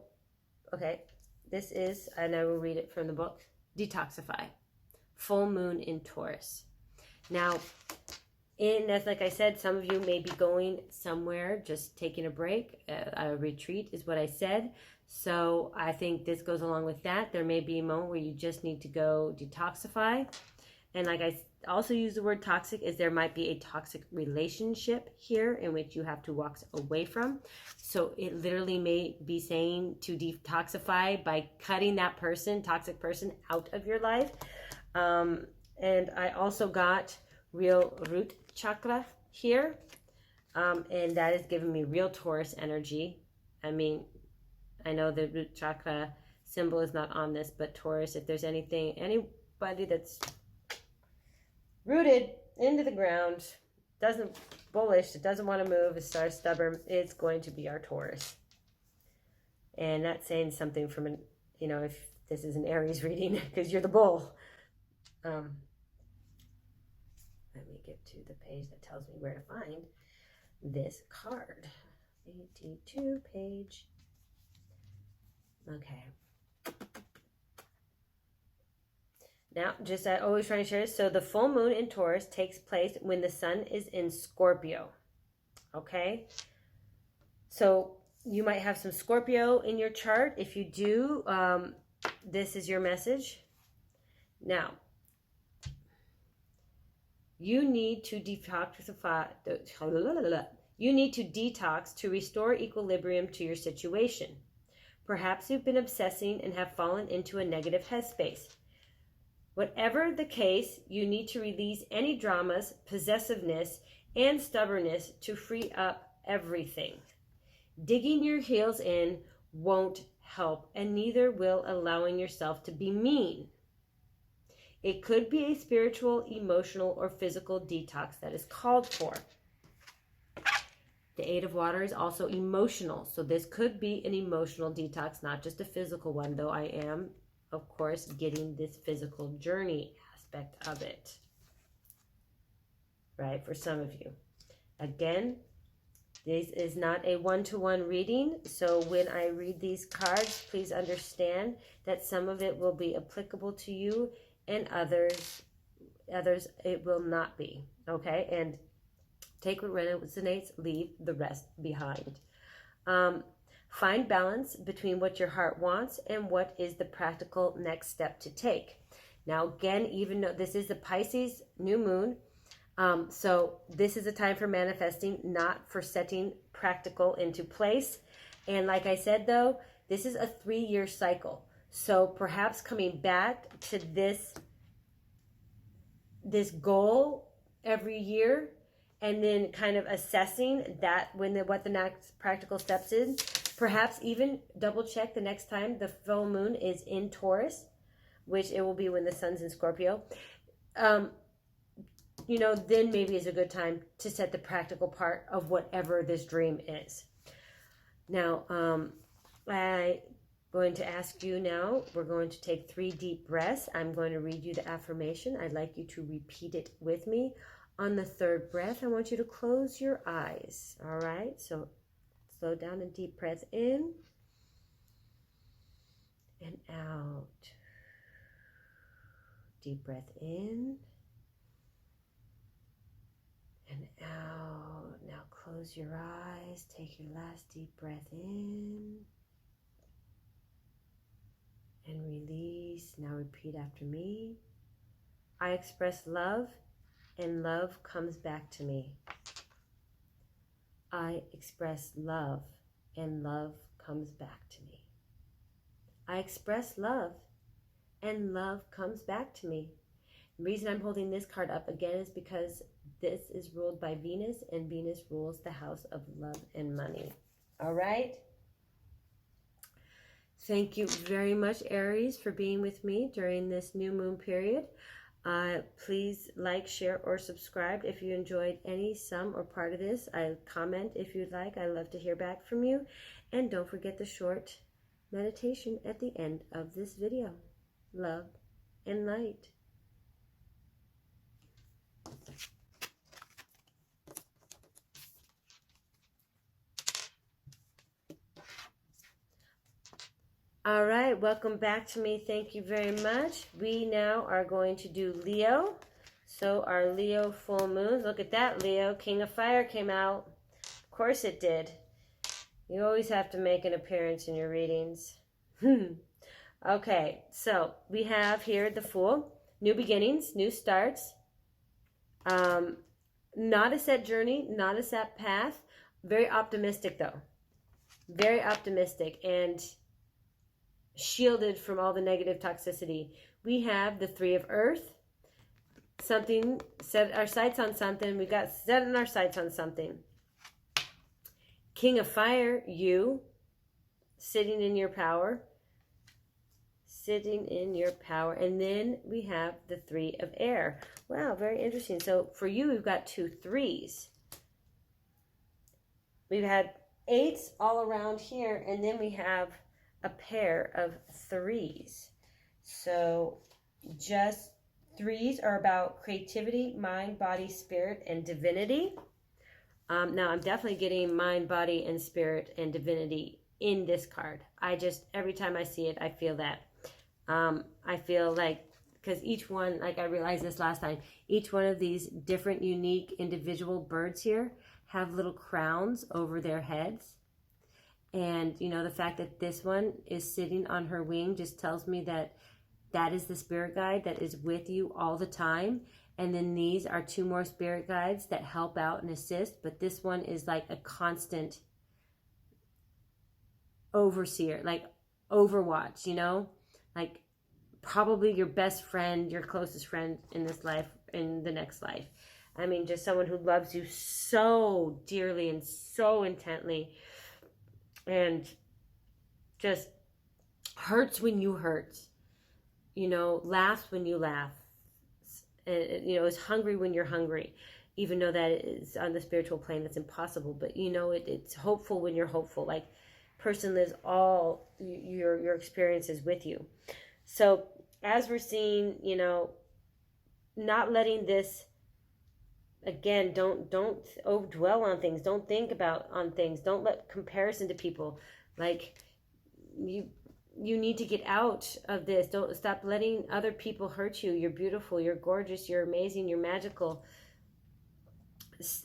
okay. This is, and I will read it from the book, Detoxify. Full moon in Taurus. Now, as like I said, some of you may be going somewhere, just taking a break. A retreat is what I said. So I think this goes along with that. There may be a moment where you just need to go detoxify. And like I also use the word toxic, is there might be a toxic relationship here in which you have to walk away from. So it literally may be saying to detoxify by cutting that toxic person out of your life. And I also got real root chakra here. And that is giving me real Taurus energy. I mean, I know the root chakra symbol is not on this, but Taurus, if there's anybody that's rooted into the ground, doesn't bullish, it doesn't want to move, is stubborn, it's going to be our Taurus. And that's saying something from if this is an Aries reading, because you're the bull. Let me get to the page that tells me where to find this card. 82 page. Okay. Now, just I always trying to share this. So the full moon in Taurus takes place when the sun is in Scorpio. Okay? So you might have some Scorpio in your chart. If you do, this is your message. Now, you need to detoxify. You need to detox to restore equilibrium to your situation. Perhaps you've been obsessing and have fallen into a negative headspace. Whatever the case, you need to release any dramas, possessiveness, and stubbornness to free up everything. Digging your heels in won't help, and neither will allowing yourself to be mean. It could be a spiritual, emotional, or physical detox that is called for. The Eight of Water is also emotional, so this could be an emotional detox, not just a physical one, though I am, of course, getting this physical journey aspect of it, right, for some of you. Again, this is not a one-to-one reading, so when I read these cards, please understand that some of it will be applicable to you and others it will not be. Okay, and take what resonates, leave the rest behind. Find balance between what your heart wants and what is the practical next step to take. Now, again, even though this is the Pisces new moon, so this is a time for manifesting, not for setting practical into place. And like I said, though, this is a 3-year cycle. So perhaps coming back to this goal every year, and then kind of assessing that what the next practical steps is. Perhaps even double check the next time the full moon is in Taurus, which it will be when the sun's in Scorpio. You know, then maybe is a good time to set the practical part of whatever this dream is. Now, I'm going to ask you now, we're going to take 3 deep breaths. I'm going to read you the affirmation. I'd like you to repeat it with me. On the 3rd breath, I want you to close your eyes. All right, so slow down and deep breath in and out. Deep breath in and out. Now close your eyes. Take your last deep breath in and release. Now repeat after me. I express love and love comes back to me. I express love and love comes back to me. I express love and love comes back to me. The reason I'm holding this card up again is because this is ruled by Venus, and Venus rules the house of love and money. All right? Thank you very much, Aries, for being with me during this new moon period. Please like, share, or subscribe if you enjoyed any, some, or part of this. Comment if you'd like. I love to hear back from you. And don't forget the short meditation at the end of this video. Love and light. All right, welcome back to me. Thank you very much. We now are going to do Leo. So our Leo full moon. Look at that, Leo. King of Fire came out. Of course it did. You always have to make an appearance in your readings. Okay, so we have here the Fool. New beginnings, new starts. Not a set journey, not a set path. Very optimistic, though. Very optimistic and shielded from all the negative toxicity. We have the 3 of Earth. Something, set our sights on something. We got setting our sights on something. King of Fire, you. Sitting in your power. Sitting in your power. And then we have the 3 of Air. Wow, very interesting. So for you, we've got 2 3s. We've had 8s all around here, and then we have a pair of 3s. So just 3s are about creativity, mind, body, spirit, and divinity. Now I'm definitely getting mind, body, and spirit and divinity in this card. Every time I see it, I feel that. I feel like, because each one, like I realized this last time, each one of these different, unique, individual birds here have little crowns over their heads. And, you know, the fact that this one is sitting on her wing just tells me that that is the spirit guide that is with you all the time. And then these are 2 more spirit guides that help out and assist. But this one is like a constant overseer, like overwatch, you know? Like probably your best friend, your closest friend in this life, in the next life. I mean, just someone who loves you so dearly and so intently. And just hurts when you hurt, you know, laughs when you laugh, and, you know, is hungry when you're hungry, even though that is on the spiritual plane, that's impossible. But, you know, it's hopeful when you're hopeful. Like, person lives all your experiences with you. So as we're seeing, you know, not letting this, again, don't dwell on things. Don't think about on things. Don't let comparison to people. Like, you need to get out of this. Don't stop letting other people hurt you. You're beautiful, you're gorgeous, you're amazing, you're magical.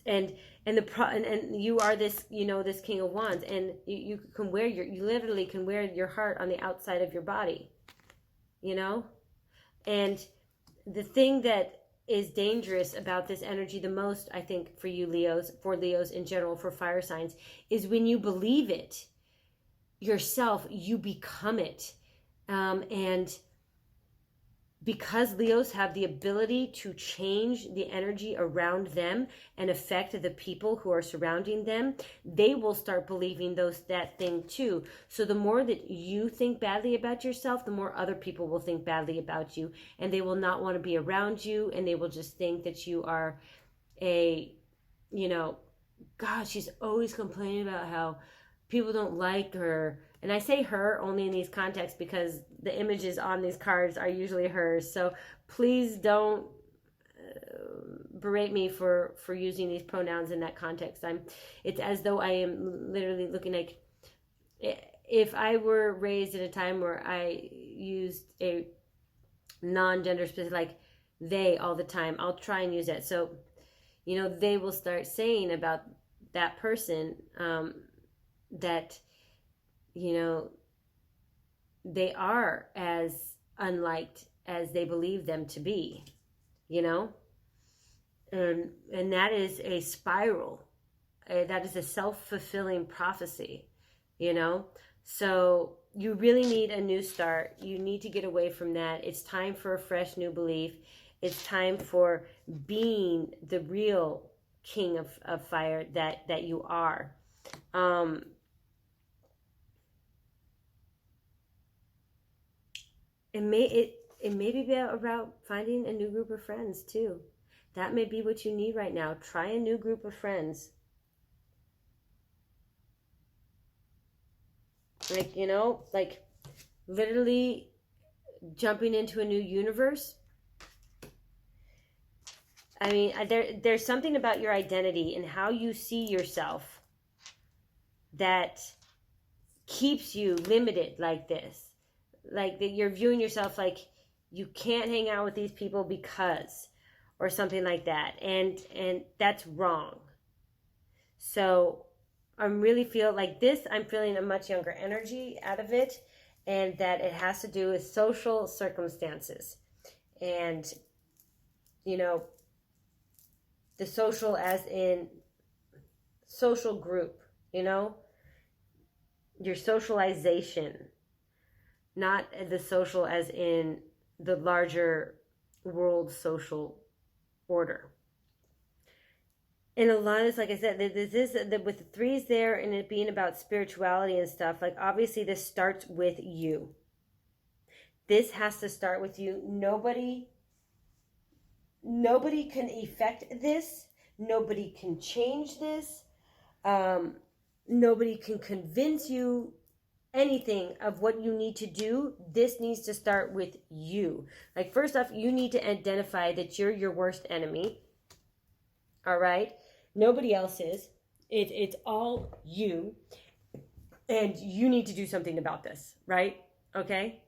And and you are this, you know, this King of Wands, and you can wear you literally can wear your heart on the outside of your body, you know. And the thing that is dangerous about this energy the most, I think, for you Leos, for Leos in general, for fire signs, is when you believe it yourself, you become it. And because Leos have the ability to change the energy around them and affect the people who are surrounding them, they will start believing that thing too. So the more that you think badly about yourself, the more other people will think badly about you, and they will not want to be around you, and they will just think that you are a, you know, God, she's always complaining about how people don't like her. And I say her only in these contexts because the images on these cards are usually hers. So please don't berate me for using these pronouns in that context. It's as though I am literally looking like, if I were raised in a time where I used a non-gender specific, like they all the time, I'll try and use that. So, you know, they will start saying about that person that, you know, they are as unliked as they believe them to be, you know. And that is a spiral. That is a self-fulfilling prophecy, you know. So you really need a new start. You need to get away from that. It's time for a fresh new belief. It's time for being the real king of fire that you are. It may be about finding a new group of friends too. That may be what you need right now. Try a new group of friends. Like, you know, like literally jumping into a new universe. I mean, there's something about your identity and how you see yourself that keeps you limited like this. Like that you're viewing yourself like you can't hang out with these people because, or something like that. And that's wrong. So I'm feeling a much younger energy out of it, and that it has to do with social circumstances. And, you know, the social as in social group, you know, your socialization, not the social as in the larger world social order. And a lot is, like I said, with the threes there and it being about spirituality and stuff, like obviously this starts with you. This has to start with you. Nobody can affect this. Nobody can change this. Nobody can convince you anything of what you need to do. This needs to start with you. Like, first off, you need to identify that you're your worst enemy. All right? Nobody else is. It's all you. And you need to do something about this, right? Okay?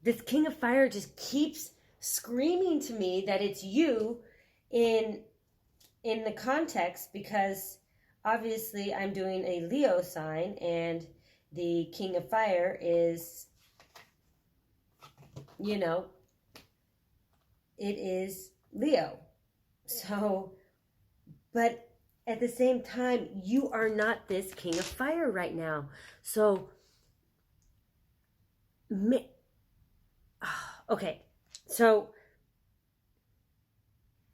This King of Fire just keeps screaming to me that it's you in the context, because obviously I'm doing a Leo sign and the King of Fire is, you know, it is Leo. So, but at the same time, you are not this King of Fire right now. So, okay. So,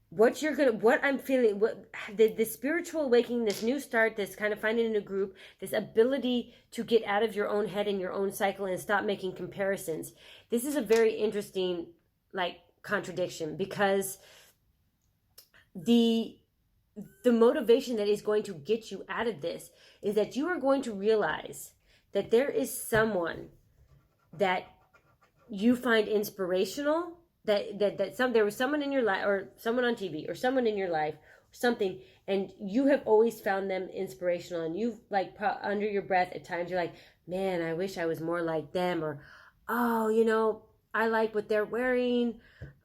what I'm feeling, the spiritual awakening, this new start, this kind of finding a new group, this ability to get out of your own head and your own cycle and stop making comparisons. This is a very interesting, like, contradiction, because the motivation that is going to get you out of this is that you are going to realize that there is someone that you find inspirational, there was someone in your life, or someone on TV, or someone in your life, or something, and you have always found them inspirational, and you've, like, under your breath at times, you're like, man, I wish I was more like them, or, oh, you know, I like what they're wearing.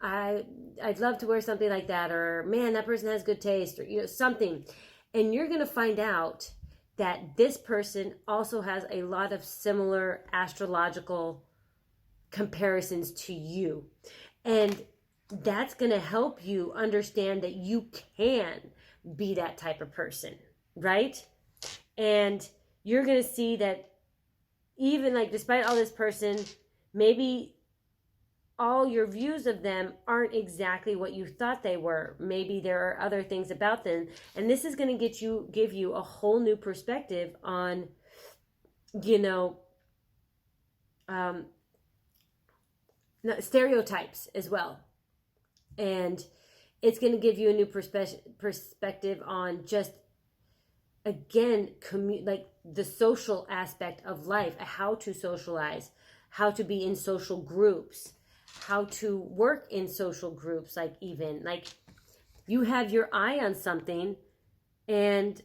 I'd love to wear something like that, or man, that person has good taste, or, you know, something. And you're going to find out that this person also has a lot of similar astrological comparisons to you. And that's going to help you understand that you can be that type of person, right? And you're going to see that even like despite all this person, maybe all your views of them aren't exactly what you thought they were. Maybe there are other things about them. And this is going to give you a whole new perspective on, you know, stereotypes as well. And it's going to give you a new perspective on just, again, like the social aspect of life, how to socialize, how to be in social groups, how to work in social groups, like even like you have your eye on something and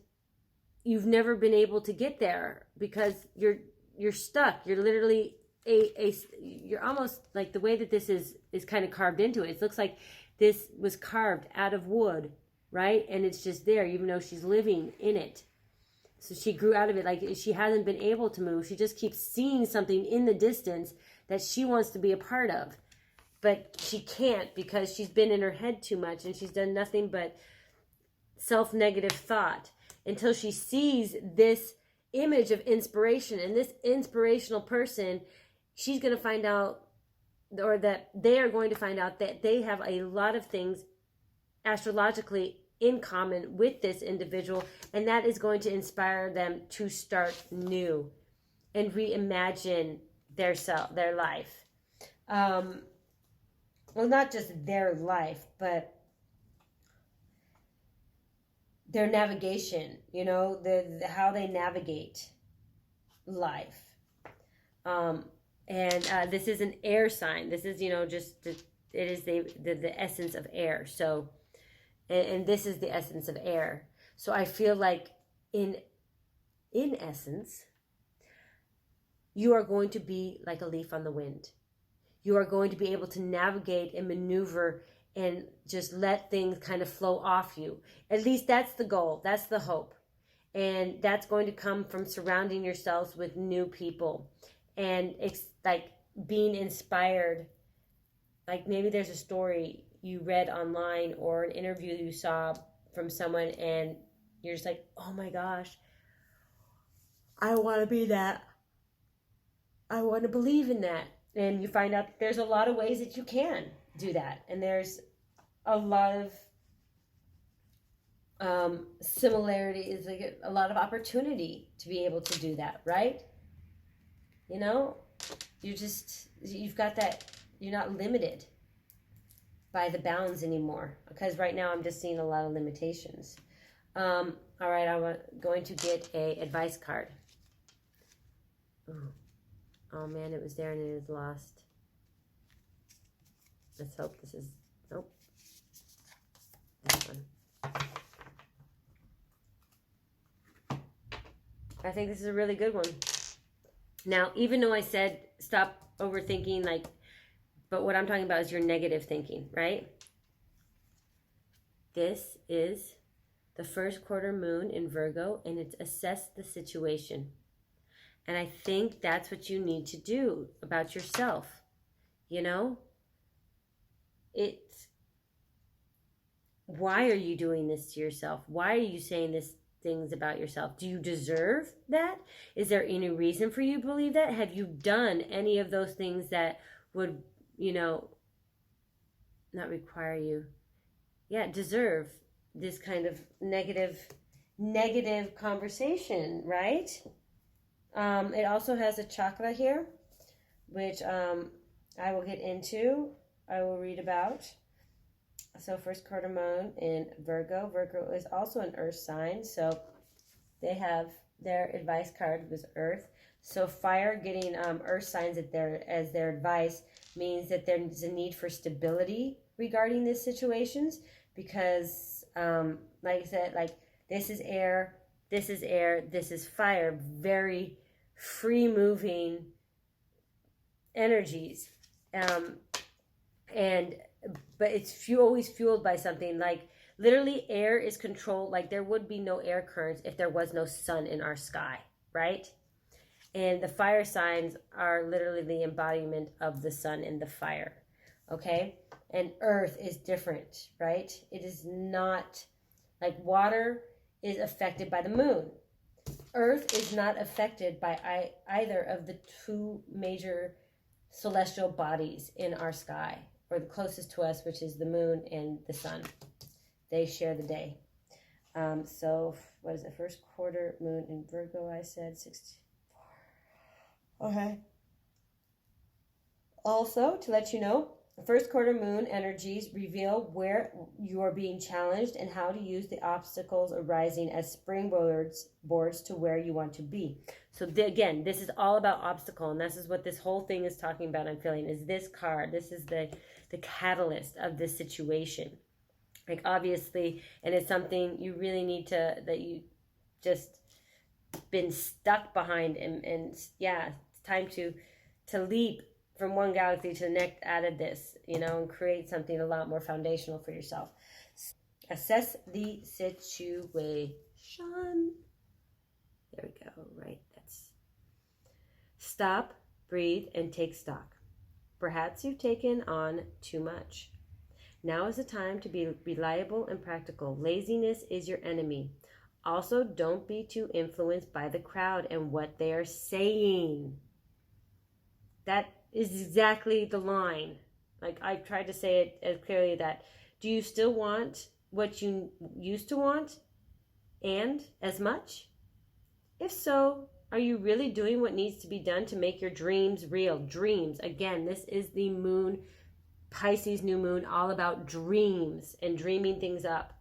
you've never been able to get there because you're stuck. You're literally you're almost like the way that this is kind of carved into it. It looks like this was carved out of wood, right? And it's just there, even though she's living in it. So she grew out of it. Like she hasn't been able to move. She just keeps seeing something in the distance that she wants to be a part of. But she can't because she's been in her head too much and she's done nothing but self-negative thought until she sees this image of inspiration. And this inspirational person, she's going to find out, or that they are going to find out, that they have a lot of things astrologically in common with this individual, and that is going to inspire them to start new and reimagine their life. Well, not just their life, but their navigation, you know, the how they navigate life. And this is an air sign. This is, you know, just it is the essence of air. So, and this is the essence of air. So I feel like in essence, you are going to be like a leaf on the wind. You are going to be able to navigate and maneuver and just let things kind of flow off you. At least that's the goal. That's the hope. And that's going to come from surrounding yourselves with new people. And it's like being inspired. Like maybe there's a story you read online or an interview you saw from someone and you're just like, oh my gosh, I want to be that. I want to believe in that. And you find out there's a lot of ways that you can do that. And there's a lot of similarities, like a lot of opportunity to be able to do that, right? You know, you've got that, you're not limited by the bounds anymore. Because right now I'm just seeing a lot of limitations. All right, I'm going to get a advice card. Ooh. Oh man, it was there and it is lost. Let's hope this is, nope. This one. I think this is a really good one. Now, even though I said stop overthinking, like, but what I'm talking about is your negative thinking, right? This is the first quarter moon in Virgo, and it's assess the situation. And I think that's what you need to do about yourself. You know? It's, why are you doing this to yourself? Why are you saying these things about yourself? Do you deserve that? Is there any reason for you to believe that? Have you done any of those things that would, you know, not require you, deserve this kind of negative conversation, right? It also has a chakra here, which I will get into. I will read about. So first quarter moon in Virgo. Virgo is also an earth sign. So they have their advice card was earth. So fire getting earth signs as their advice means that there's a need for stability regarding these situations. Because like I said, like this is air, this is fire. Very free moving energies. And but it's always fueled by something. Like literally air is controlled. Like there would be no air currents if there was no sun in our sky, right? And the fire signs are literally the embodiment of the sun and the fire, okay? And earth is different, right? It is not like water is affected by the moon. Earth is not affected by either of the two major celestial bodies in our sky, or the closest to us, which is the moon and the sun. They share the day. So what is it? First quarter moon in Virgo, I said 64. Okay. Also, to let you know, first quarter moon energies reveal where you are being challenged and how to use the obstacles arising as springboards to where you want to be. So again, this is all about obstacle, and this is what this whole thing is talking about. I'm feeling is this card. This is the catalyst of this situation. Like obviously, and it's something you really need to, that you just been stuck behind, and yeah, it's time to leap from one galaxy to the next out of this, and create something a lot more foundational for yourself. Assess the situation. There we go, right? That's stop, breathe, and take stock. Perhaps you've taken on too much. Now is the time to be reliable and practical. Laziness is your enemy. Also, don't be too influenced by the crowd and what they are saying. That is exactly the line. Like I tried to say it as clearly that, do you still want what you used to want and as much? If so, are you really doing what needs to be done to make your dreams real? Dreams. Again, this is the moon, Pisces new moon, all about dreams and dreaming things up.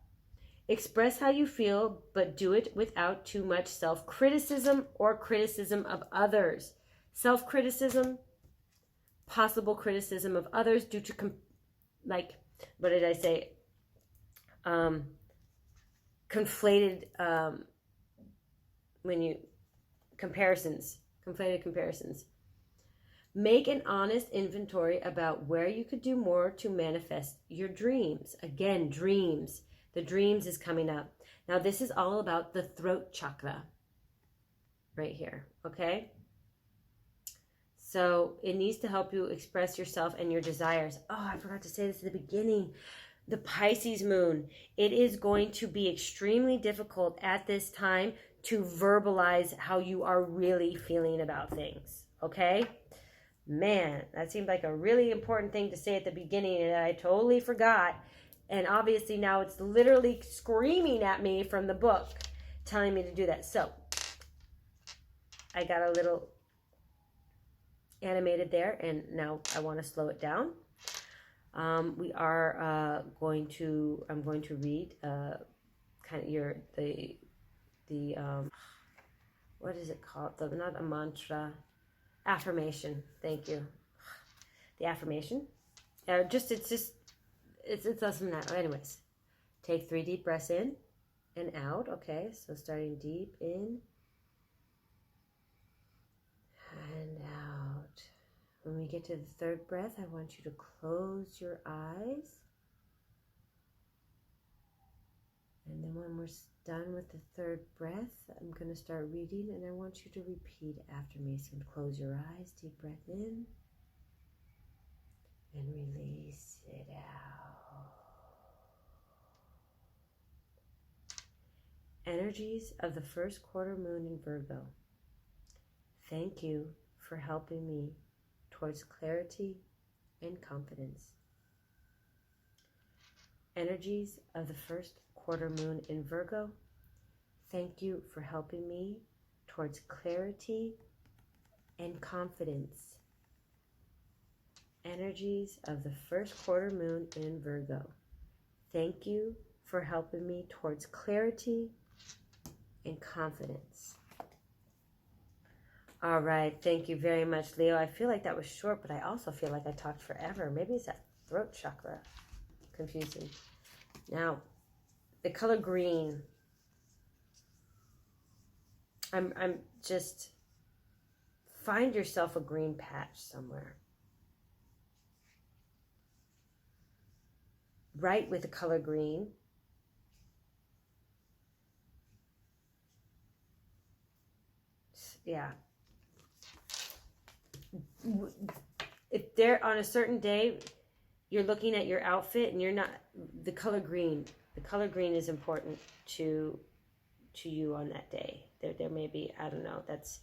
Express how you feel, but do it without too much self-criticism or criticism of others. Self-criticism, possible criticism of others due to, what did I say? Conflated, conflated comparisons. Make an honest inventory about where you could do more to manifest your dreams. Again, dreams. The dreams is coming up. Now, this is all about the throat chakra right here, okay? So it needs to help you express yourself and your desires. Oh, I forgot to say this at the beginning. The Pisces moon, it is going to be extremely difficult at this time to verbalize how you are really feeling about things, okay? Man, that seemed like a really important thing to say at the beginning, and I totally forgot. And obviously now it's literally screaming at me from the book, telling me to do that. So I got a little animated there, and now I want to slow it down. I'm going to read kind of the what is it called? Not a mantra, affirmation. Thank you. The affirmation. It's less than that. Anyways, take 3 deep breaths in and out. Okay, so starting deep in and out. When we get to the third breath, I want you to close your eyes. And then when we're done with the third breath, I'm going to start reading, and I want you to repeat after me. So close your eyes, deep breath in, and release it out. Energies of the first quarter moon in Virgo. Thank you for helping me towards clarity and confidence. Energies of the first quarter moon in Virgo. Thank you for helping me towards clarity and confidence. Energies of the first quarter moon in Virgo. Thank you for helping me towards clarity and confidence. All right, thank you very much, Leo. I feel like that was short, but I also feel like I talked forever. Maybe it's that throat chakra. Confusing. Now, the color green. I'm just find yourself a green patch somewhere. Write with the color green. Yeah. If they're on a certain day, you're looking at your outfit and you're not, the color green is important to you on that day. There may be, I don't know, that's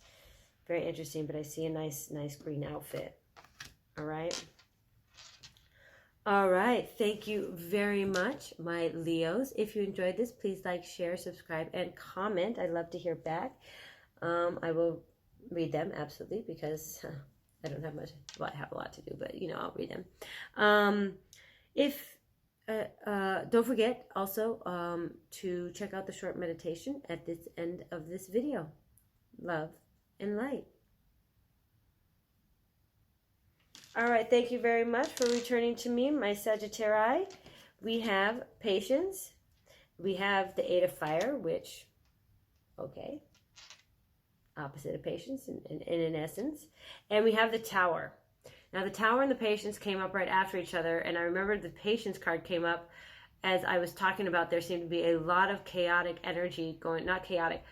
very interesting, but I see a nice green outfit. All right. All right. Thank you very much, my Leos. If you enjoyed this, please like, share, subscribe, and comment. I'd love to hear back. I will read them, absolutely, because I don't have much, well, I have a lot to do, but, I'll read them. Don't forget also to check out the short meditation at this end of this video. Love and light. All right, thank you very much for returning to me, my Sagittarius. We have patience. We have the Eight of Fire, which, okay, opposite of patience in essence. And we have the Tower. Now, the Tower and the Patience came up right after each other, and I remember the Patience card came up as I was talking about there seemed to be a lot of chaotic energy going, not chaotic,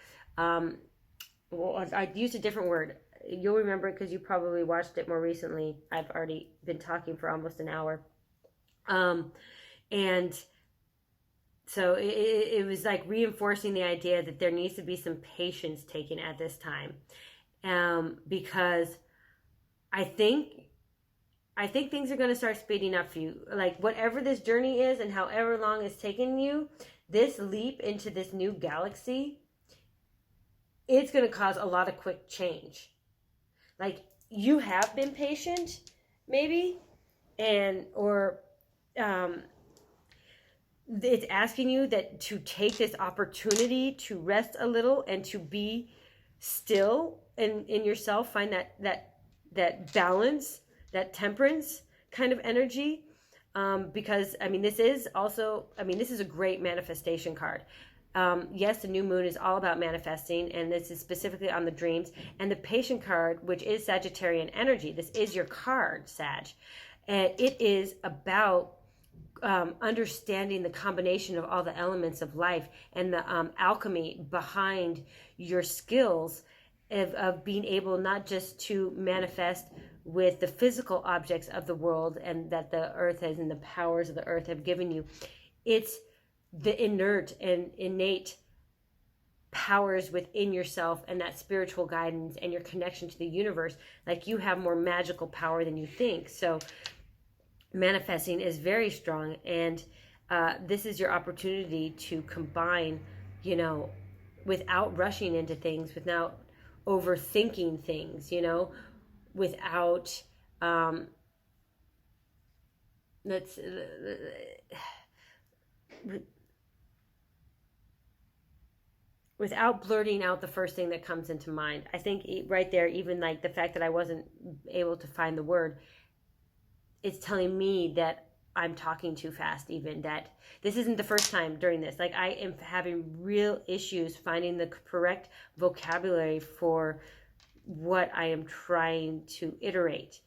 well, I used a different word. You'll remember it because you probably watched it more recently. I've already been talking for almost an hour. And so it was like reinforcing the idea that there needs to be some patience taken at this time. Because I think things are going to start speeding up for you. Like whatever this journey is and however long it's taken you, this leap into this new galaxy, it's going to cause a lot of quick change. Like you have been patient, maybe, or it's asking you that to take this opportunity to rest a little and to be still in yourself, find that balance, that temperance kind of energy. Because, this is a great manifestation card. Yes, the new moon is all about manifesting, and this is specifically on the dreams. And the patient card, which is Sagittarian energy, this is your card, Sag. And it is about understanding the combination of all the elements of life and the alchemy behind your skills of being able not just to manifest with the physical objects of the world and that the earth has and the powers of the earth have given you. It's the inert and innate powers within yourself and that spiritual guidance and your connection to the universe. Like you have more magical power than you think. So manifesting is very strong, and this is your opportunity to combine, without rushing into things, without overthinking things, without without blurting out the first thing that comes into mind. I think right there, even like the fact that I wasn't able to find the word, it's telling me that I'm talking too fast, even that this isn't the first time during this. Like I am having real issues finding the correct vocabulary for what I am trying to iterate.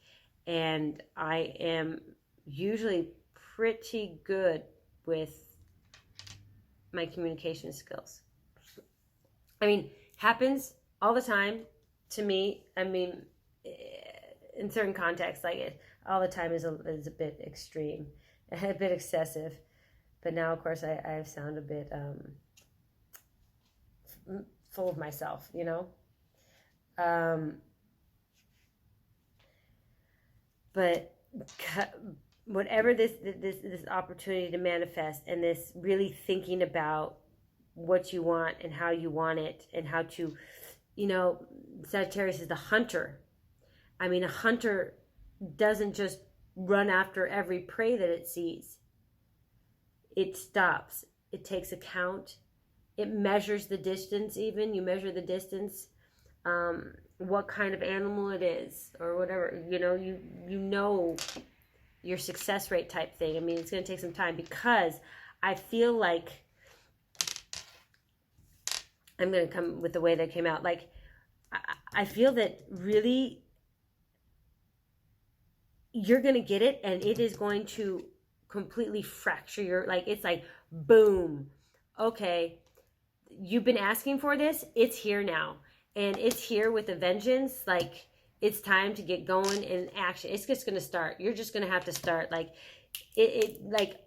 And I am usually pretty good with my communication skills. Happens all the time to me. In certain contexts, like it all the time is a bit extreme, a bit excessive. But now, of course, I sound a bit full of myself, But whatever this opportunity to manifest and this really thinking about what you want and how you want it and how to, Sagittarius is the hunter. A hunter doesn't just run after every prey that it sees. It stops. It takes account. It measures the distance even. You measure the distance, what kind of animal it is or whatever. You know your success rate type thing. It's going to take some time because I feel like I'm going to come with the way that came out. Like I feel that really you're going to get it, and it is going to completely fracture your, like, it's like, boom. Okay, you've been asking for this. It's here now. And it's here with a vengeance. Like, it's time to get going in action. It's just going to start. You're just going to have to start. Like, like,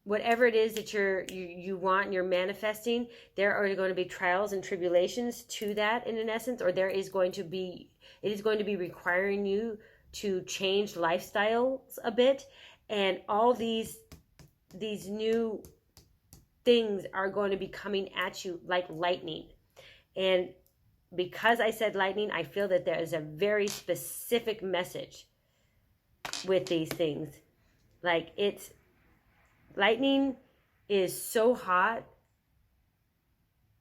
whatever it is that you want and you're manifesting, there are going to be trials and tribulations to that, in an essence, or it is going to be requiring you to change lifestyles a bit, and all these new things are going to be coming at you like lightning. And because I said lightning, I feel that there is a very specific message with these things. Like, it's lightning is so hot.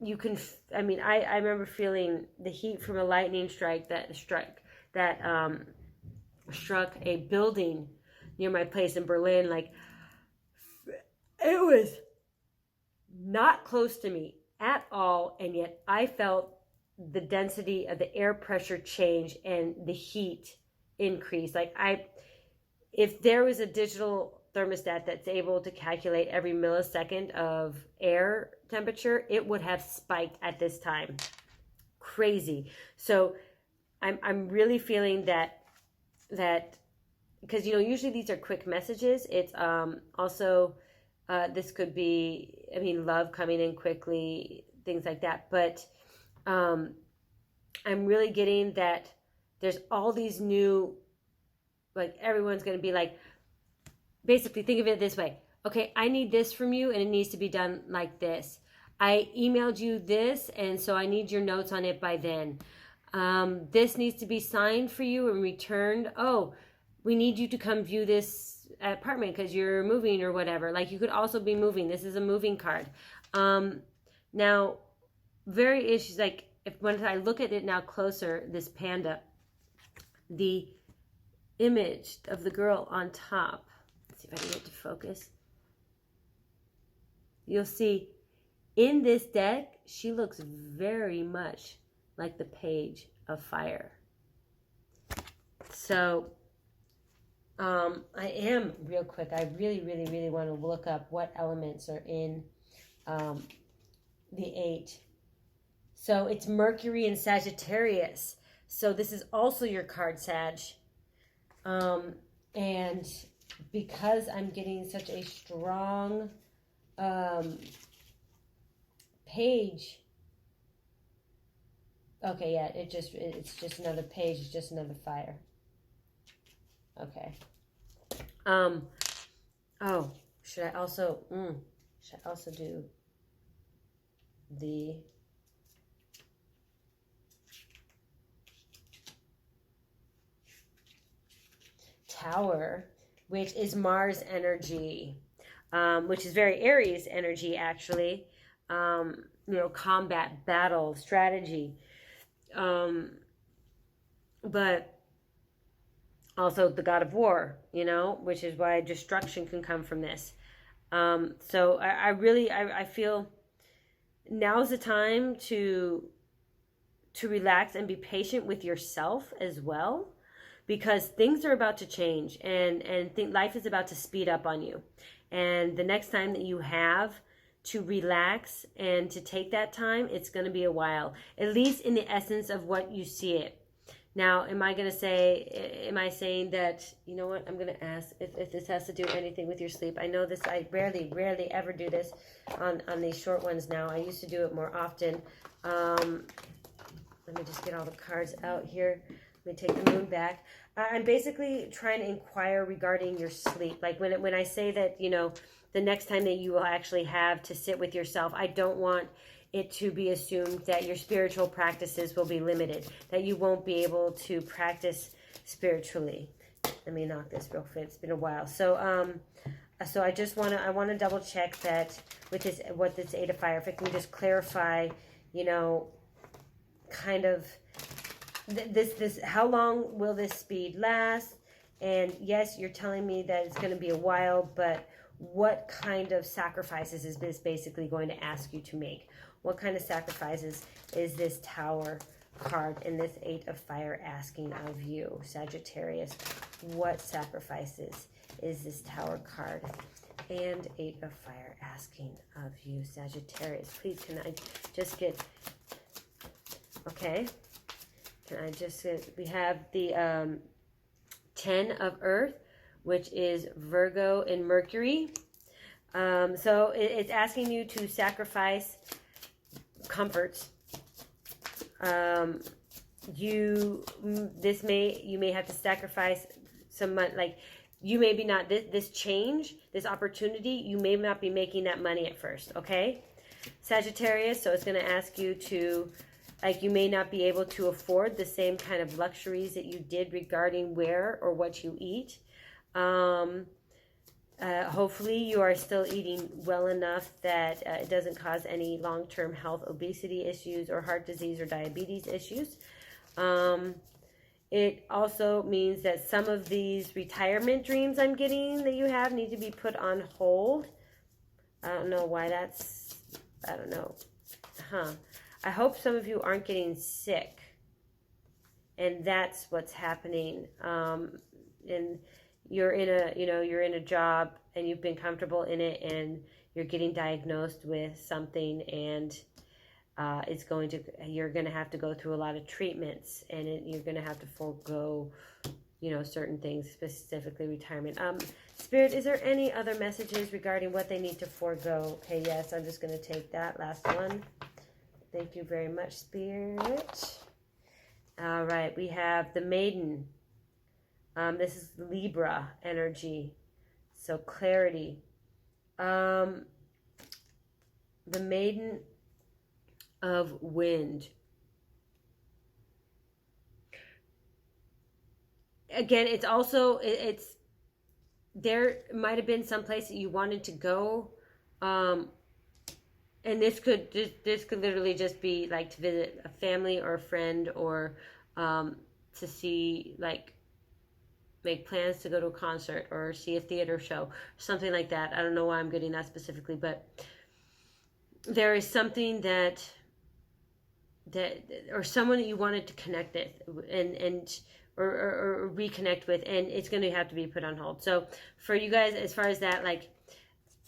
You can, I mean, I remember feeling the heat from a lightning strike that struck a building near my place in Berlin. Like, it was not close to me at all, and yet I felt the density of the air pressure change and the heat increase. Like, if there was a digital thermostat that's able to calculate every millisecond of air temperature, it would have spiked at this time. Crazy. So I'm really feeling that because, you know, usually these are quick messages. It's also this could be, I mean, love coming in quickly, things like that. But I'm really getting that there's all these new, like, everyone's going to be like, basically, think of it this way. Okay, I need this from you, and it needs to be done like this. I emailed you this, and so I need your notes on it by then. This needs to be signed for you and returned. Oh, we need you to come view this apartment because you're moving or whatever. Like, you could also be moving. This is a moving card. Now, very issues, like, when I look at it now closer, this panda, the image of the girl on top, let's see if I can get to focus. You'll see in this deck, she looks very much like the Page of Fire. So, I am, real quick, I really, really, really want to look up what elements are in the 8. So it's Mercury and Sagittarius. So this is also your card, Sag. And because I'm getting such a strong page. Okay, yeah, it's just another page, it's just another fire. Okay. Oh, should I also do the Tower, which is Mars energy, which is very Aries energy, actually. You know, combat, battle, strategy. But also the god of war, you know, which is why destruction can come from this. So I really feel now's the time to relax and be patient with yourself as well, because things are about to change, and life is about to speed up on you. And the next time that you have to relax and to take that time, it's going to be a while, at least in the essence of what you see it. Now, am I saying that, you know what, I'm going to ask if this has to do anything with your sleep. I know this, I rarely ever do this on these short ones now. I used to do it more often. Let me just get all the cards out here. Let me take the moon back. I'm basically trying to inquire regarding your sleep. Like when I say that, you know, the next time that you will actually have to sit with yourself, I don't want it to be assumed that your spiritual practices will be limited, that you won't be able to practice spiritually. Let me knock this real quick. It's been a while. So I just want to double check that with this, what this 8 of Fire, if it can just clarify, you know, kind of this, how long will this speed last? And yes, you're telling me that it's going to be a while, but what kind of sacrifices is this basically going to ask you to make? What kind of sacrifices is this Tower card in this Eight of Fire asking of you, Sagittarius. What sacrifices is this Tower card and Eight of Fire asking of you, Sagittarius? Please, can I just get... Okay. Can I just get... We have the 10 of Earth, which is Virgo and Mercury. So it's asking you to sacrifice comforts. You may have to sacrifice some money, like you maybe not this change, this opportunity, you may not be making that money at first, okay, Sagittarius? So it's going to ask you to, like, you may not be able to afford the same kind of luxuries that you did regarding where or what you eat. Hopefully you are still eating well enough that it doesn't cause any long-term health, obesity issues or heart disease or diabetes issues. It also means that some of these retirement dreams I'm getting that you have need to be put on hold. I don't know why that's, I don't know. I hope some of you aren't getting sick. And that's what's happening. And you're in a job and you've been comfortable in it and you're getting diagnosed with something, and you're going to have to go through a lot of treatments, and you're going to have to forego, certain things, specifically retirement. Spirit, is there any other messages regarding what they need to forego? Okay, yes, I'm just going to take that last one. Thank you very much, Spirit. All right, we have the Maiden. This is Libra energy, so clarity. The Maiden of Wind. Again, it's also, there might have been some place that you wanted to go, and this could literally just be like to visit a family or a friend, or to see, like, make plans to go to a concert or see a theater show, something like that. I don't know why I'm getting that specifically, but there is something that or someone that you wanted to connect with or reconnect with, and it's going to have to be put on hold. So for you guys, as far as that, like,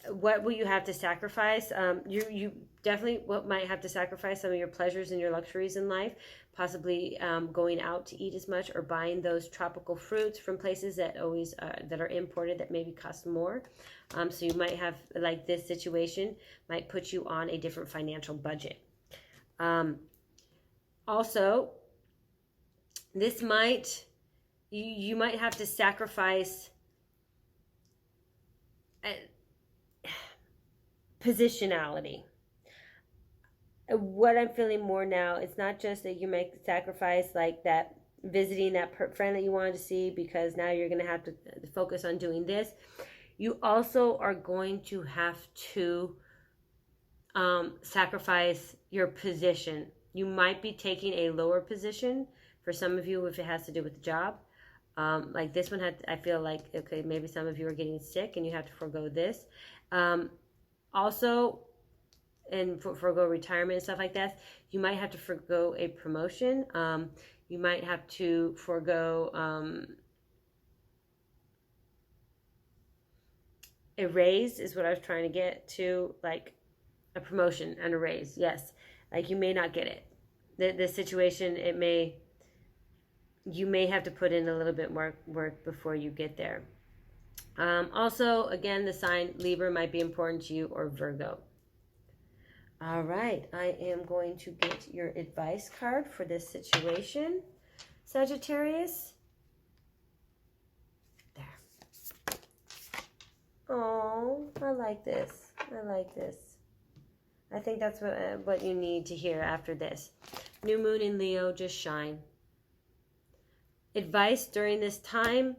what will you have to sacrifice? You definitely might have to sacrifice some of your pleasures and your luxuries in life, possibly going out to eat as much, or buying those tropical fruits from places that that are imported that maybe cost more. So you might have, like, this situation might put you on a different financial budget. Also, this you might have to sacrifice positionality. What I'm feeling more now, it's not just that you make sacrifice, like that visiting that friend that you wanted to see, because now you're going to have to focus on doing this. You also are going to have to sacrifice your position. You might be taking a lower position for some of you if it has to do with the job. Like this one I feel like, okay, maybe some of you are getting sick and you have to forego this. Also, and forego retirement and stuff like that, you might have to forego a promotion. You might have to forego a raise is what I was trying to get to, like a promotion and a raise. Yes, like you may not get it. The situation, you may have to put in a little bit more work before you get there. Also, again, the sign Libra might be important to you, or Virgo. All right, I am going to get your advice card for this situation, Sagittarius. There. Oh, I like this. I like this. I think that's what you need to hear after this. New moon in Leo, just shine. Advice during this time.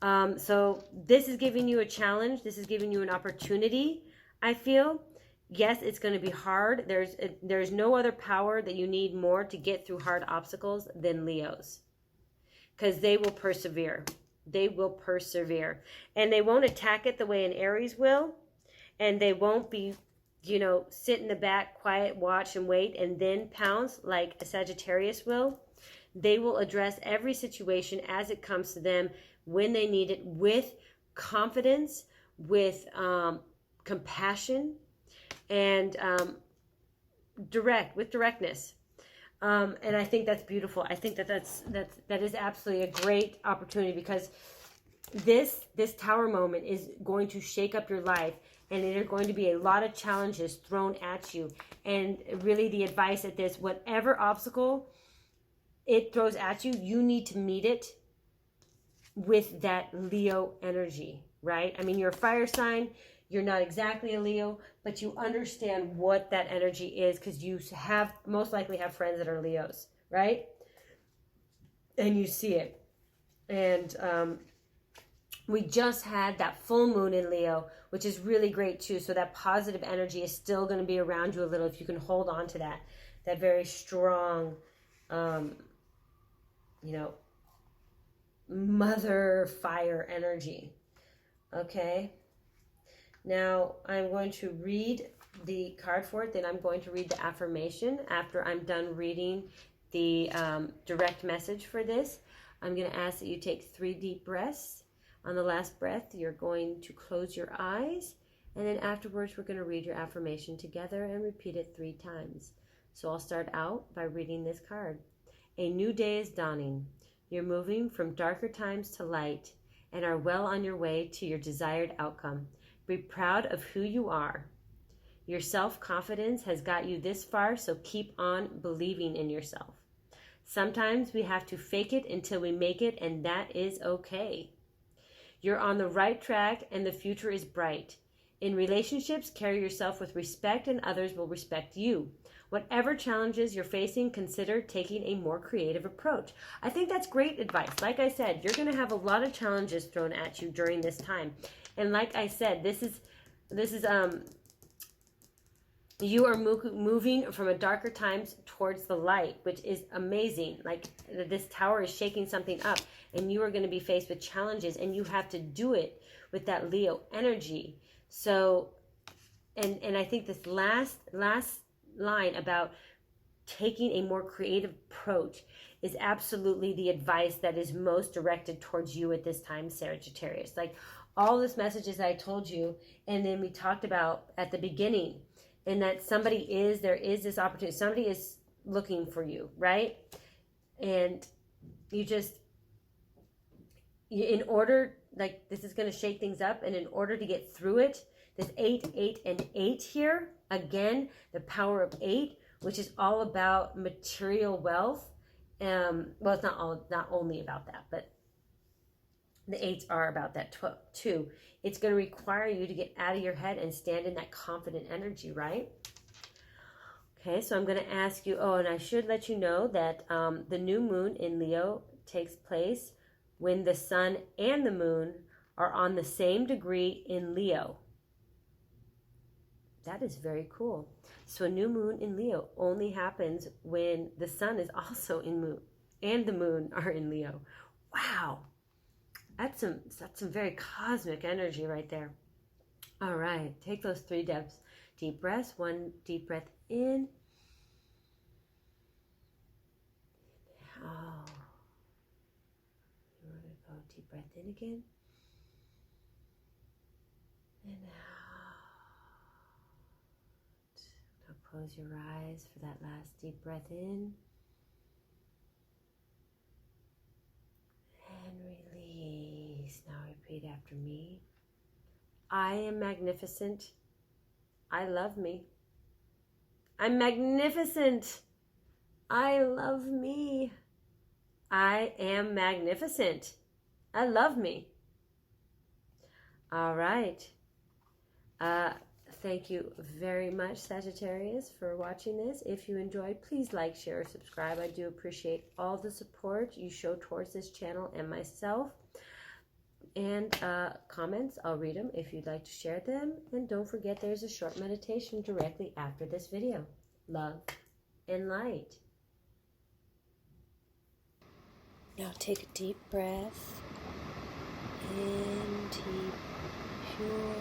So this is giving you a challenge. This is giving you an opportunity, I feel. Yes, it's going to be hard. There's no other power that you need more to get through hard obstacles than Leos, because they will persevere. They will persevere, and they won't attack it the way an Aries will, and they won't be you know, sit in the back, quiet, watch and wait, and then pounce like a Sagittarius will. They will address every situation as it comes to them when they need it, with confidence, with compassion, and directness. And I think that's beautiful. I think that is absolutely a great opportunity, because this tower moment is going to shake up your life, and there are going to be a lot of challenges thrown at you. And really the advice at this, whatever obstacle it throws at you, you need to meet it with that Leo energy, right? I mean, you're a fire sign. You're not exactly a Leo, but you understand what that energy is, because you have most likely have friends that are Leos, right? And you see it. And we just had that full moon in Leo, which is really great too. So that positive energy is still going to be around you a little, if you can hold on to that very strong, you know, mother fire energy. Okay. Now I'm going to read the card for it. Then I'm going to read the affirmation after I'm done reading the direct message for this. I'm going to ask that you take 3 deep breaths. On the last breath, you're going to close your eyes, and then afterwards we're going to read your affirmation together and repeat it 3 times. So I'll start out by reading this card. A new day is dawning. You're moving from darker times to light and are well on your way to your desired outcome. Be proud of who you are. Your self-confidence has got you this far, so keep on believing in yourself. Sometimes we have to fake it until we make it, and that is okay. You're on the right track, and the future is bright. In relationships, carry yourself with respect, and others will respect you. Whatever challenges you're facing, consider taking a more creative approach. I think that's great advice. Like I said, you're going to have a lot of challenges thrown at you during this time. And like I said, this is you are moving from a darker times towards the light, which is amazing. Like this tower is shaking something up, and you are going to be faced with challenges, and you have to do it with that Leo energy. So, and I think this last line about taking a more creative approach is absolutely the advice that is most directed towards you at this time, Sagittarius. Like all these messages I told you, and then we talked about at the beginning, and that there is this opportunity. Somebody is looking for you, right? And in order, like this is going to shake things up, and in order to get through it, this 8, 8, and 8 here, again, the power of 8, which is all about material wealth. Well, it's not only about that, but the 8s are about that too. It's going to require you to get out of your head and stand in that confident energy, right? Okay, so I'm going to ask you, and I should let you know that the new moon in Leo takes place when the sun and the moon are on the same degree in Leo. That is very cool. So a new moon in Leo only happens when the sun is also in moon and the moon are in Leo. Wow. That's some very cosmic energy right there. All right, take those 3 deep breaths. 1 deep breath in. Out. We're going to go deep breath in again. And out. Now close your eyes for that last deep breath in. And release. Now repeat after me. I am magnificent. I love me. I'm magnificent. I love me. I am magnificent. I love me. All right. Thank you very much, Sagittarius, for watching this. If you enjoyed, please like, share, or subscribe. I do appreciate all the support you show towards this channel and myself. And comments, I'll read them if you'd like to share them. And don't forget, there's a short meditation directly after this video. Love and light. Now take a deep breath in, deep, pure